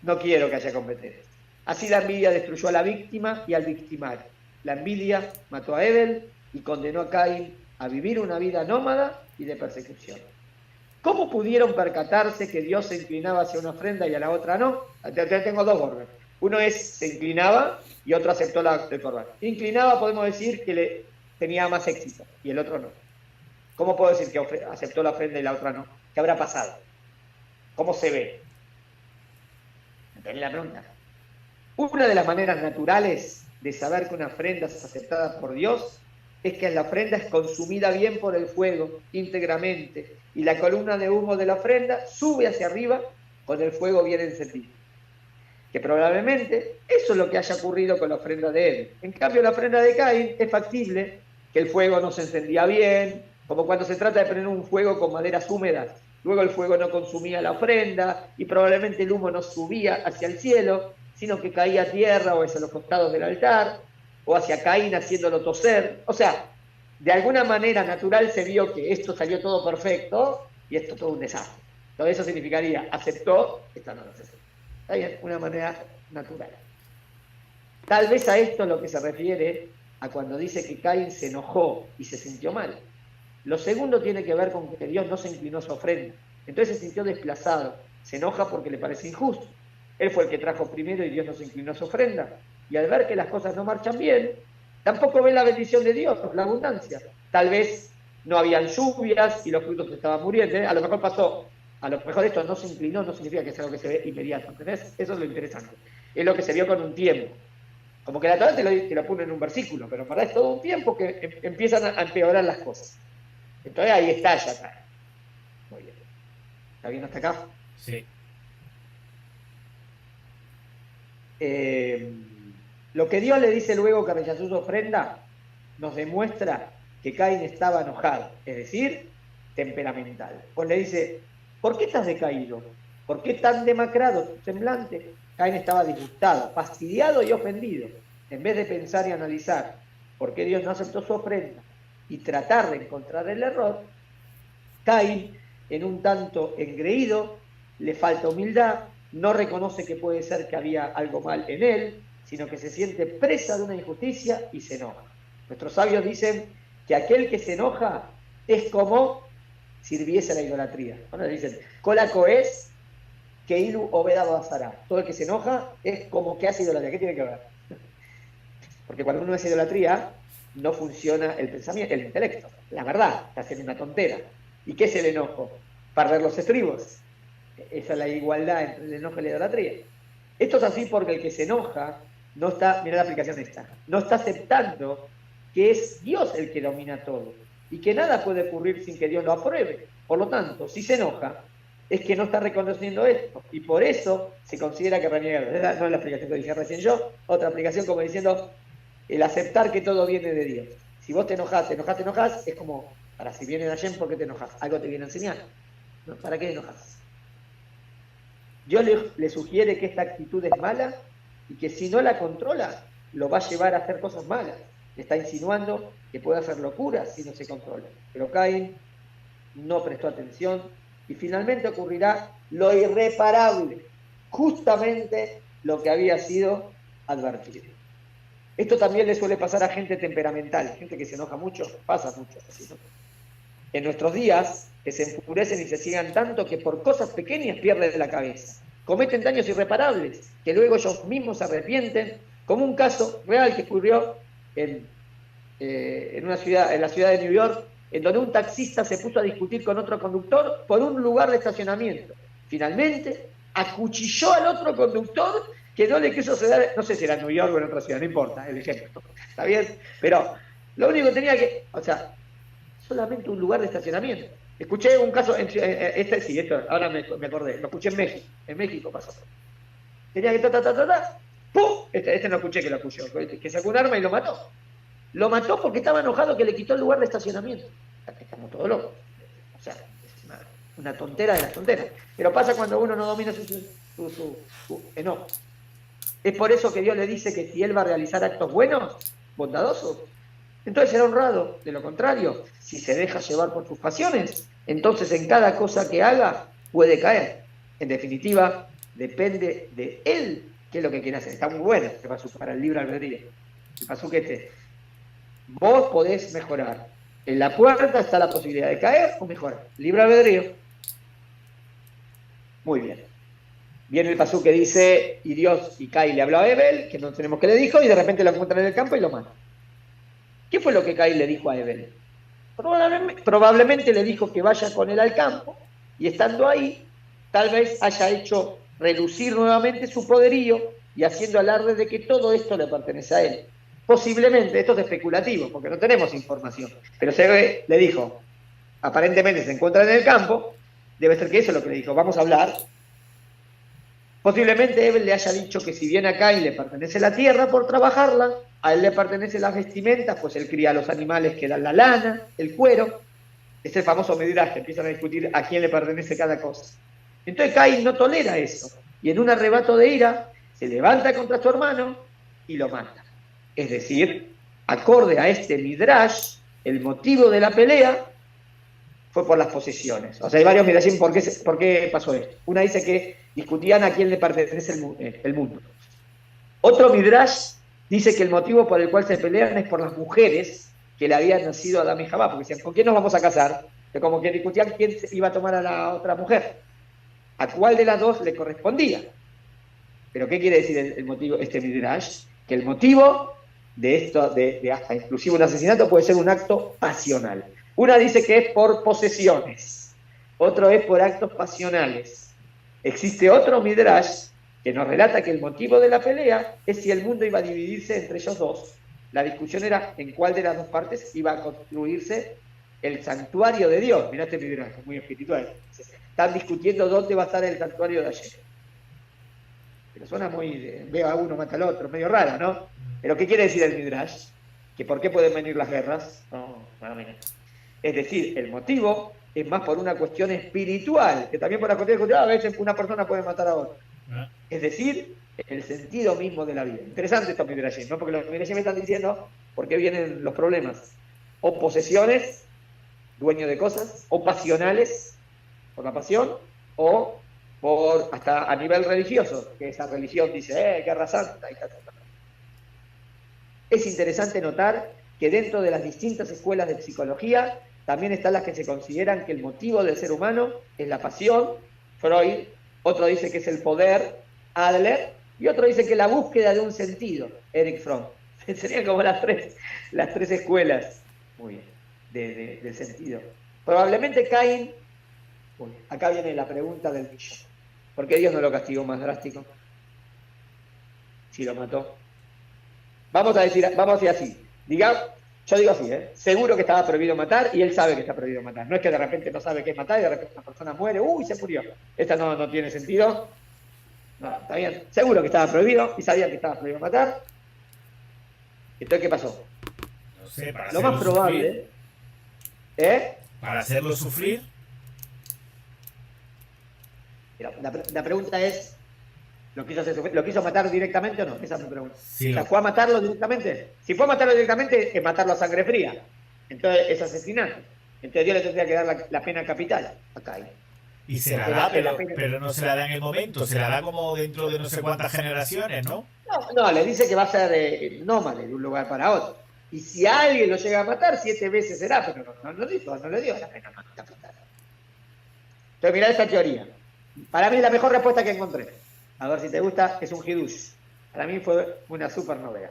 no quiero que haya competencia. Así la envidia destruyó a la víctima y al victimario. La envidia mató a Abel y condenó a Caín a vivir una vida nómada y de persecución. ¿Cómo pudieron percatarse que Dios se inclinaba hacia una ofrenda y a la otra no? Tengo dos bordes. Uno es se inclinaba y otro aceptó el corbán. Inclinaba, podemos decir que tenía más éxito y el otro no. ¿Cómo puedo decir que aceptó la ofrenda y la otra no? ¿Qué habrá pasado? ¿Cómo se ve? ¿Entendés la pregunta? Una de las maneras naturales de saber que una ofrenda es aceptada por Dios es que la ofrenda es consumida bien por el fuego, íntegramente, y la columna de humo de la ofrenda sube hacia arriba con el fuego bien encendido. Que probablemente eso es lo que haya ocurrido con la ofrenda de Abel. En cambio, la ofrenda de Caín es factible, que el fuego no se encendía bien, como cuando se trata de poner un fuego con maderas húmedas. Luego el fuego no consumía la ofrenda y probablemente el humo no subía hacia el cielo, sino que caía a tierra o hacia los costados del altar, o hacia Caín haciéndolo toser. O sea, de alguna manera natural se vio que esto salió todo perfecto y esto todo un desastre. Todo eso significaría, aceptó, esta no lo aceptó. Está bien, una manera natural. Tal vez a esto es lo que se refiere a cuando dice que Caín se enojó y se sintió mal. Lo segundo tiene que ver con que Dios no se inclinó a su ofrenda. Entonces se sintió desplazado. Se enoja porque le parece injusto. Él fue el que trajo primero y Dios no se inclinó a su ofrenda. Y al ver que las cosas no marchan bien, tampoco ve la bendición de Dios, la abundancia. Tal vez no habían lluvias y los frutos estaban muriendo. A lo mejor pasó. A lo mejor esto no se inclinó, no significa que sea algo que se ve inmediato. ¿Entendés? Eso es lo interesante. Es lo que se vio con un tiempo. Como que la Torá te lo pone en un versículo, pero en verdad es todo un tiempo que empiezan a empeorar las cosas. Entonces ahí está, ya está. Muy bien. ¿Está bien hasta acá? Sí. Lo que Dios le dice luego que rechazó su ofrenda nos demuestra que Caín estaba enojado, es decir, temperamental. Pues le dice, ¿por qué estás decaído? ¿Por qué tan demacrado tu semblante? Caín estaba disgustado, fastidiado y ofendido. En vez de pensar y analizar por qué Dios no aceptó su ofrenda y tratar de encontrar el error, Caín, en un tanto engreído, le falta humildad, no reconoce que puede ser que había algo mal en él, sino que se siente presa de una injusticia y se enoja. Nuestros sabios dicen que aquel que se enoja es como sirviese a la idolatría. Bueno, dicen, Colaco es que ilu obeda basará. Todo el que se enoja es como que hace idolatría. ¿Qué tiene que ver? Porque cuando uno hace idolatría, no funciona el pensamiento, el intelecto. La verdad, está haciendo una tontera. ¿Y qué es el enojo? Perder los estribos. Esa es la igualdad entre el enojo y la idolatría. Esto es así porque el que se enoja no está, mirá la aplicación esta, no está aceptando que es Dios el que domina todo y que nada puede ocurrir sin que Dios lo apruebe. Por lo tanto, si se enoja, es que no está reconociendo esto y por eso se considera que reniega. No es la aplicación que dije recién yo, otra aplicación como diciendo el aceptar que todo viene de Dios. Si vos te enojás, es como, para si viene de Hashem, ¿por qué te enojas? Algo te viene a enseñar. ¿No? ¿Para qué enojas? Dios le sugiere que esta actitud es mala y que si no la controla, lo va a llevar a hacer cosas malas. Le está insinuando que puede hacer locuras si no se controla. Pero Caín no prestó atención y finalmente ocurrirá lo irreparable, justamente lo que había sido advertido. Esto también le suele pasar a gente temperamental, gente que se enoja mucho, pasa mucho así, ¿no? En nuestros días, que se enfurecen y se ciegan tanto que por cosas pequeñas pierden la cabeza. Cometen daños irreparables, que luego ellos mismos se arrepienten, como un caso real que ocurrió en la ciudad de New York, en donde un taxista se puso a discutir con otro conductor por un lugar de estacionamiento. Finalmente, acuchilló al otro conductor que no le quiso ceder, no sé si era en New York o en otra ciudad, no importa, el ejemplo. ¿Está bien? Pero lo único que tenía que, solamente un lugar de estacionamiento. Escuché un caso, ahora me acordé, lo escuché en México. En México pasó. Tenía que ¡pum! Este no escuché que lo escuchó, que sacó un arma y lo mató. Lo mató porque estaba enojado que le quitó el lugar de estacionamiento. Estamos todos locos. O sea, es una tontera de las tonteras. Pero pasa cuando uno no domina su enojo. Es por eso que Dios le dice que si él va a realizar actos buenos, bondadoso, entonces será honrado. De lo contrario, si se deja llevar por sus pasiones, entonces en cada cosa que haga puede caer. En definitiva, depende de él qué es lo que quiere hacer. Está muy bueno este pasú para el libre albedrío. El pasú que vos podés mejorar. En la puerta está la posibilidad de caer o mejorar. Libre albedrío. Muy bien. Viene el pasú que dice, y Dios y Caín le habló a Ebel, que no tenemos que le dijo, y de repente lo encuentran en el campo y lo matan. ¿Qué fue lo que Caín le dijo a Ebel? Probablemente le dijo que vaya con él al campo, y estando ahí, tal vez haya hecho relucir nuevamente su poderío, y haciendo alarde de que todo esto le pertenece a él. Posiblemente, esto es especulativo, porque no tenemos información, pero le dijo, aparentemente se encuentran en el campo, debe ser que eso es lo que le dijo, vamos a hablar. Posiblemente Ebel le haya dicho que si bien a Caín le pertenece la tierra por trabajarla, a él le pertenecen las vestimentas, pues él cría a los animales que dan la lana, el cuero. Es el famoso Midrash, que empiezan a discutir a quién le pertenece cada cosa. Entonces Caín no tolera eso, y en un arrebato de ira, se levanta contra su hermano y lo mata. Es decir, acorde a este Midrash, el motivo de la pelea fue por las posesiones. O sea, hay varios Midrashim por qué pasó esto. Una dice que discutían a quién le pertenece el mundo. Otro Midrash dice que el motivo por el cual se pelean es por las mujeres que le habían nacido a Adán y Jabá, porque decían, ¿con quién nos vamos a casar? Que como que discutían quién iba a tomar a la otra mujer, a cuál de las dos le correspondía. Pero ¿qué quiere decir el motivo, este Midrash? Que el motivo de esto, de hasta inclusive un asesinato, puede ser un acto pasional. Una dice que es por posesiones, otro es por actos pasionales. Existe otro Midrash que nos relata que el motivo de la pelea es si el mundo iba a dividirse entre ellos dos. La discusión era en cuál de las dos partes iba a construirse el santuario de Dios. Mirá este Midrash, es muy espiritual. Están discutiendo dónde va a estar el santuario de ayer. Pero suena muy, veo a uno mata al otro, medio raro, ¿no? Pero ¿qué quiere decir el Midrash? ¿Que por qué pueden venir las guerras? No, es decir, el motivo es más por una cuestión espiritual, que también por la cuestión espiritual a veces una persona puede matar a otra. Es decir, el sentido mismo de la vida. Interesante estos Midrashim, ¿no? Porque los Midrashim me están diciendo por qué vienen los problemas. O posesiones, dueño de cosas, o pasionales, por la pasión, o por hasta a nivel religioso, que esa religión dice, guerra santa y tal. Es interesante notar que dentro de las distintas escuelas de psicología también están las que se consideran que el motivo del ser humano es la pasión, Freud, otro dice que es el poder, Adler, y otro dice que la búsqueda de un sentido, Erich Fromm. Serían como las tres escuelas, muy bien, del sentido. Probablemente Caín, acá viene la pregunta del millón. ¿Por qué Dios no lo castigó más drástico? Si lo mató. Vamos a decir así. Yo digo así, seguro que estaba prohibido matar y él sabe que está prohibido matar. No es que de repente no sabe qué es matar y de repente una persona muere, se murió. Esta no tiene sentido. No, está bien. Seguro que estaba prohibido y sabía que estaba prohibido matar. Entonces, ¿qué pasó? No sé, para lo más probable. Para hacerlo sufrir. La pregunta es, ¿lo quiso matar directamente o no? Esa es mi pregunta. Sí, ¿Fue a matarlo directamente? Si fue a matarlo directamente, es matarlo a sangre fría. Entonces es asesinato. Entonces Dios le tendría que dar la pena capital a Caín. Y se la da, pero no se la da en el momento, se la da como dentro de no sé cuántas generaciones, ¿no? No, le dice que va a ser nómade de un lugar para otro. Y si alguien lo llega a matar, 7 veces será, pero no le dio la pena capital. Entonces mirá esta teoría. Para mí es la mejor respuesta que encontré. A ver si te gusta, es un hidush. Para mí fue una super novedad.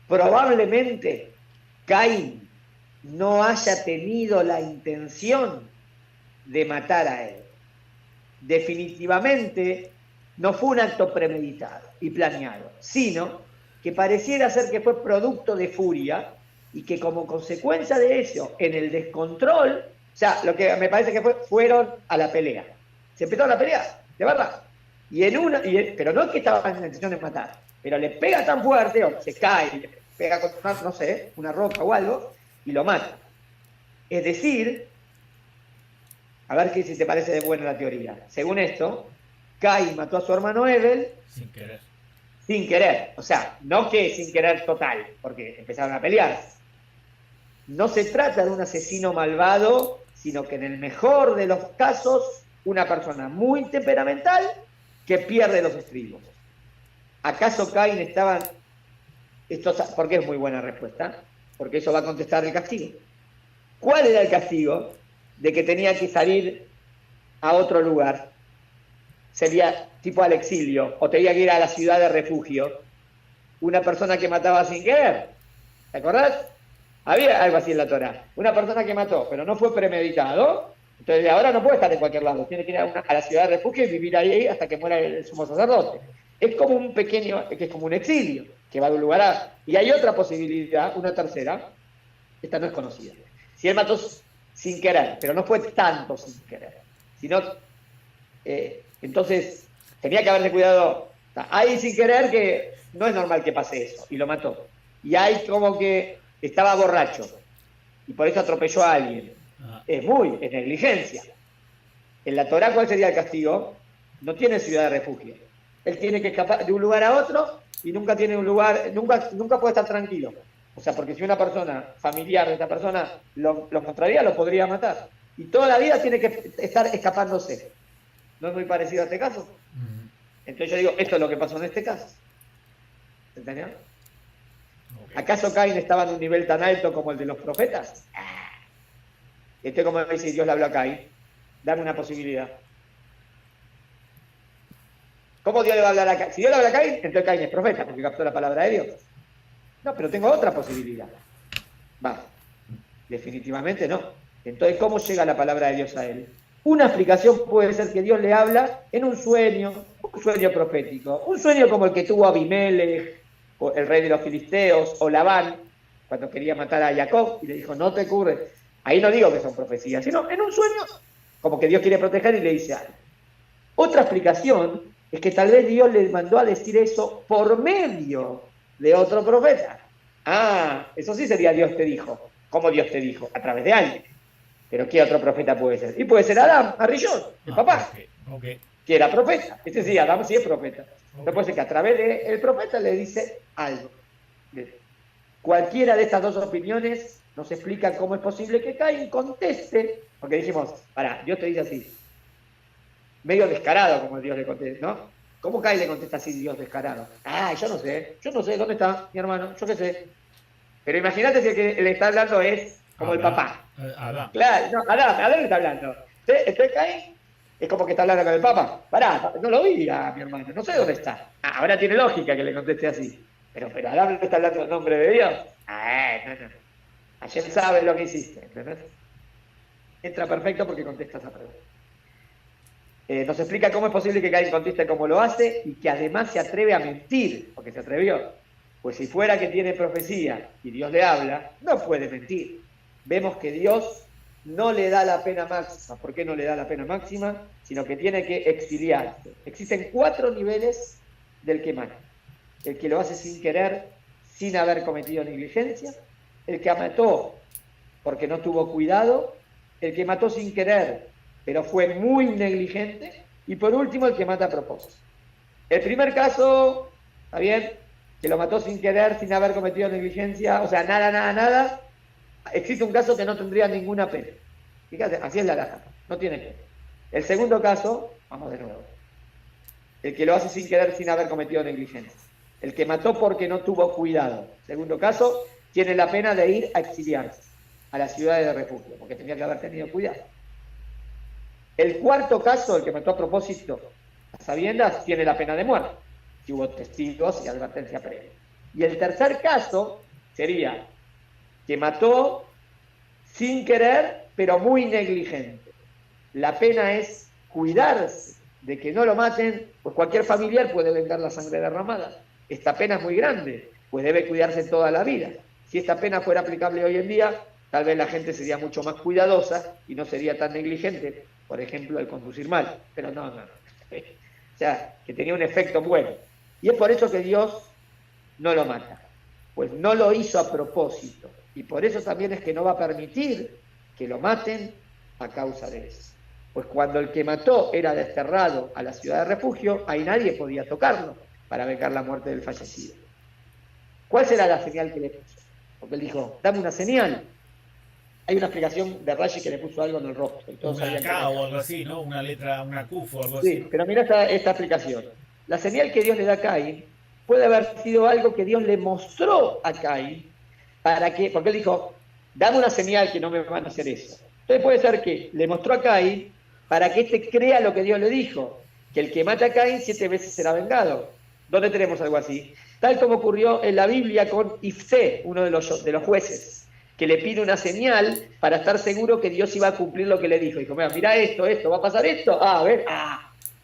Probablemente Caín no haya tenido la intención de matar a él. Definitivamente no fue un acto premeditado y planeado, sino que pareciera ser que fue producto de furia y que como consecuencia de eso, en el descontrol, o sea, lo que me parece que fueron a la pelea. Se empezaron a pelear, de verdad. Pero no es que estaba en la intención de matar, pero le pega tan fuerte, o se cae, le pega contra una roca o algo, y lo mata. Es decir, a ver si te parece de buena la teoría. Según esto, Caín mató a su hermano Ebel sin querer. sin querer. O sea, no que sin querer total, porque empezaron a pelearse. No se trata de un asesino malvado, sino que en el mejor de los casos, una persona muy temperamental que pierde los estribos. ¿Acaso Caín estaba...? Porque es muy buena respuesta, porque eso va a contestar el castigo. ¿Cuál era el castigo? De que tenía que salir a otro lugar. Sería tipo al exilio, o tenía que ir a la ciudad de refugio. Una persona que mataba sin querer. ¿Te acordás? Había algo así en la Torá. Una persona que mató, pero no fue premeditado. Entonces ahora no puede estar en cualquier lado. Tiene que ir a la ciudad de refugio y vivir ahí hasta que muera el sumo sacerdote. Es como un pequeño, que es como un exilio, que va de un lugar a... Y hay otra posibilidad, una tercera. Esta no es conocida. Si él mató sin querer, pero no fue tanto sin querer, sino... entonces, tenía que haberse cuidado. Hay sin querer que no es normal que pase eso, y lo mató. Y hay como que estaba borracho, y por eso atropelló a alguien. Es negligencia. En la Torá, ¿cuál sería el castigo? No tiene ciudad de refugio. Él tiene que escapar de un lugar a otro, y nunca tiene un lugar, nunca puede estar tranquilo. O sea, porque si una persona familiar de esta persona lo encontraría, lo podría matar. Y toda la vida tiene que estar escapándose. ¿No es muy parecido a este caso? Entonces yo digo, esto es lo que pasó en este caso. ¿Entendió? Okay. ¿Acaso Caín estaba en un nivel tan alto como el de los profetas? Como dice Dios le habló a Caín, dame una posibilidad. ¿Cómo Dios le va a hablar a Caín? Si Dios le habla a Caín, entonces Caín es profeta, porque captó la palabra de Dios. No, pero tengo otra posibilidad. Va, definitivamente no. Entonces, ¿cómo llega la palabra de Dios a él? Una explicación puede ser que Dios le habla en un sueño profético, un sueño como el que tuvo Abimelech, o el rey de los filisteos, o Labán, cuando quería matar a Jacob, y le dijo, no te ocurre. Ahí no digo que son profecías, sino en un sueño, como que Dios quiere proteger y le dice algo. Otra explicación es que tal vez Dios le mandó a decir eso por medio de otro profeta. Eso sí sería Dios te dijo. ¿Cómo Dios te dijo? A través de alguien. Pero ¿qué otro profeta puede ser? Y puede ser Adán, Arrillón, el papá, okay. Que era profeta. Sí, Adán sí es profeta. Okay. No puede ser que a través del profeta le dice algo. Cualquiera de estas dos opiniones nos explica cómo es posible que Caín conteste, porque dijimos, Dios te dice así, medio descarado como Dios le contesta, ¿no? ¿Cómo Caín le contesta así Dios descarado? Yo no sé, ¿dónde está mi hermano? Yo qué sé. Pero imagínate si el que le está hablando es como el papá. Adán. Claro, no, Adán le está hablando. Entonces Caín es como que está hablando con el papá. No lo diga, mi hermano, no sé dónde está. Ahora tiene lógica que le conteste así. Pero Adán le está hablando en nombre de Dios. No. Ayer sabe lo que hiciste, ¿entendés? Entra perfecto porque contesta esa pregunta. Nos explica cómo es posible que Caín conteste como lo hace y que además se atreve a mentir, porque se atrevió. Pues si fuera que tiene profecía y Dios le habla, no puede mentir. Vemos que Dios no le da la pena máxima. ¿Por qué no le da la pena máxima? Sino que tiene que exiliarse. Existen 4 niveles del que mata. El que lo hace sin querer, sin haber cometido negligencia. El que mató porque no tuvo cuidado. El que mató sin querer, pero fue muy negligente. Y por último, el que mata a propósito. El primer caso, ¿está bien? Que lo mató sin querer, sin haber cometido negligencia, o sea, nada. Existe un caso que no tendría ninguna pena. Fíjate, así es la laja, no tiene pena. El segundo caso, vamos de nuevo. El que lo hace sin querer, sin haber cometido negligencia. El que mató porque no tuvo cuidado. Segundo caso, tiene la pena de ir a exiliarse a las ciudades de refugio, porque tenía que haber tenido cuidado. El cuarto caso, el que mató a propósito, a sabiendas, tiene la pena de muerte, si hubo testigos y advertencia previa. Y el tercer caso sería que mató sin querer, pero muy negligente. La pena es cuidarse de que no lo maten, pues cualquier familiar puede vengar la sangre derramada. Esta pena es muy grande, pues debe cuidarse toda la vida. Si esta pena fuera aplicable hoy en día, tal vez la gente sería mucho más cuidadosa y no sería tan negligente, por ejemplo, al conducir mal. Pero no. O sea, que tenía un efecto bueno. Y es por eso que Dios no lo mata. Pues no lo hizo a propósito. Y por eso también es que no va a permitir que lo maten a causa de eso. Pues cuando el que mató era desterrado a la ciudad de refugio, ahí nadie podía tocarlo. para vengar la muerte del fallecido. ¿Cuál será la señal que le puso? Porque él dijo, dame una señal. Hay una explicación de Rashi que le puso algo en el rostro. Y todos Una sabían que K era o algo así, ¿no? Una letra, una Q o algo Sí, así. pero mira esta explicación. La señal que Dios le da a Caín puede haber sido algo que Dios le mostró a Caín para que, porque él dijo, dame una señal que no me van a hacer eso. Entonces puede ser que le mostró a Caín para que éste crea lo que Dios le dijo, que el que mata a Caín 7 veces será vengado. ¿Dónde tenemos algo así? Tal como ocurrió en la Biblia con Ifté, uno de los jueces, que le pide una señal para estar seguro que Dios iba a cumplir lo que le dijo. Dijo, mira esto, ¿va a pasar esto? A ver,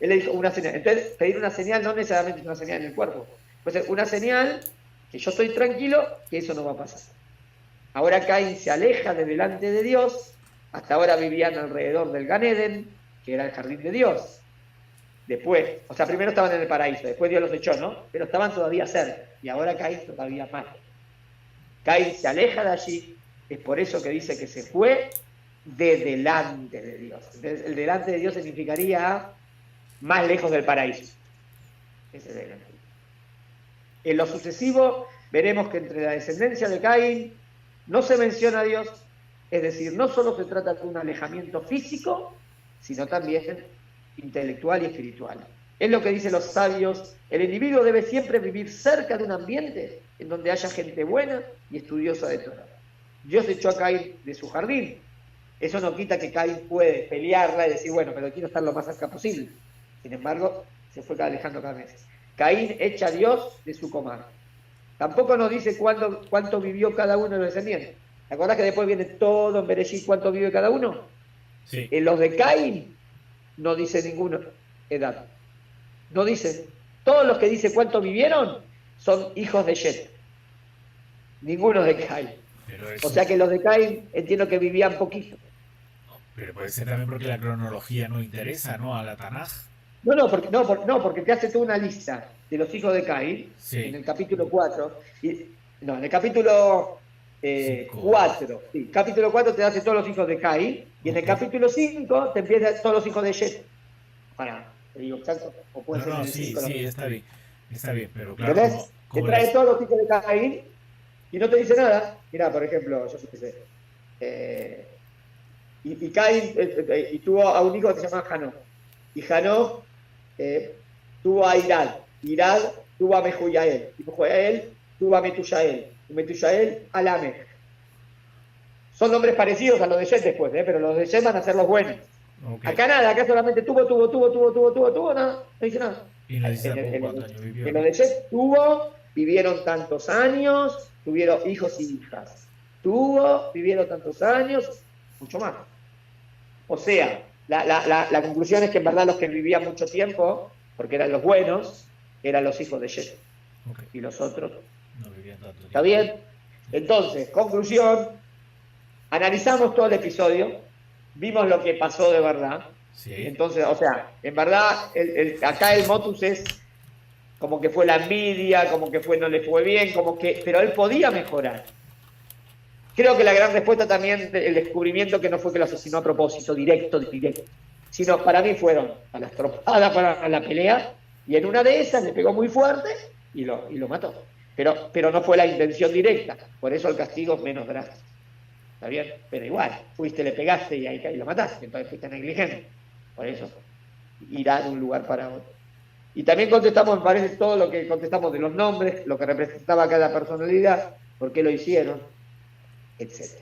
Él le dijo una señal. Entonces, pedir una señal no necesariamente es una señal en el cuerpo. Puede ser una señal que yo estoy tranquilo que eso no va a pasar. Ahora Caín se aleja de delante de Dios. Hasta ahora vivían alrededor del Gan Eden, que era el jardín de Dios. Después, o sea, primero estaban en el paraíso, después Dios los echó, ¿no? Pero estaban todavía cerca. Y ahora Caín todavía más. Caín se aleja de allí. Es por eso que dice que se fue de delante de Dios. Entonces, el delante de Dios significaría más lejos del paraíso. Ese es el delante. En lo sucesivo, veremos que entre la descendencia de Caín no se menciona a Dios, es decir, no solo se trata de un alejamiento físico, sino también intelectual y espiritual. Es lo que dicen los sabios, el individuo debe siempre vivir cerca de un ambiente en donde haya gente buena y estudiosa de Torah. Dios echó a Caín de su jardín. Eso no quita que Caín puede pelearla y decir, bueno, pero quiero estar lo más cerca posible. Sin embargo, se fue alejando cada vez. Caín echa a Dios de su comarca. Tampoco nos dice cuánto vivió cada uno de los descendientes. ¿Te acordás que después viene todo en Bereshit cuánto vive cada uno? Sí. En los de Caín no dice ninguna edad. No dice. Todos los que dice cuánto vivieron son hijos de Shet. Ninguno de Caín. Pero eso... O sea que los de Caín entiendo que vivían poquito. Pero puede ser también porque la cronología no interesa, ¿no? A la Tanaj. Porque te hace toda una lista de los hijos de Caín, Sí. en el capítulo 4. En el capítulo 4. Sí, capítulo 4 te hace todos los hijos de Caín, y en el capítulo 5 te empieza todos los hijos de Shet. Te digo exacto, o puede ser en el Sí, 5, sí, está bien, pero claro, ¿entendés? Te trae todos los hijos de Caín y no te dice nada. Mirá, por ejemplo, yo sé. Y Caín y tuvo a un hijo que se llama Janó. Y Janó tuvo a Irad. Irad tuvo a Mehuyael. Y Mehuyael tuvo a Metuyael. Y Metuyael a Lamech. Son nombres parecidos a los de Shet después, pero los de Shet van a ser los buenos. Okay. Acá nada, acá solamente tuvo, nada, no dice nada. Y no dice tampoco cuántos años vivió. En los de Shet vivieron tantos años, tuvieron hijos y hijas. Vivieron tantos años, mucho más. O sea, la conclusión es que en verdad los que vivían mucho tiempo, porque eran los buenos, eran los hijos de Shet. Okay. Y los otros no vivían tanto tiempo. ¿Está bien? Entonces, conclusión, analizamos todo el episodio, vimos lo que pasó de verdad. Sí. Entonces, o sea, en verdad, acá el motus es como que fue la envidia, como que no le fue bien, pero él podía mejorar. Creo que la gran respuesta también, el descubrimiento que no fue que lo asesinó a propósito, directo, sino para mí fueron a las trompadas para la pelea, y en una de esas le pegó muy fuerte y lo mató. Pero no fue la intención directa, por eso el castigo es menos drástico. ¿Está bien? Pero igual, le pegaste y ahí lo mataste, entonces fuiste negligente. Por eso, irá de un lugar para otro. Y también contestamos, me parece, todo lo que contestamos de los nombres, lo que representaba cada personalidad, por qué lo hicieron, etc.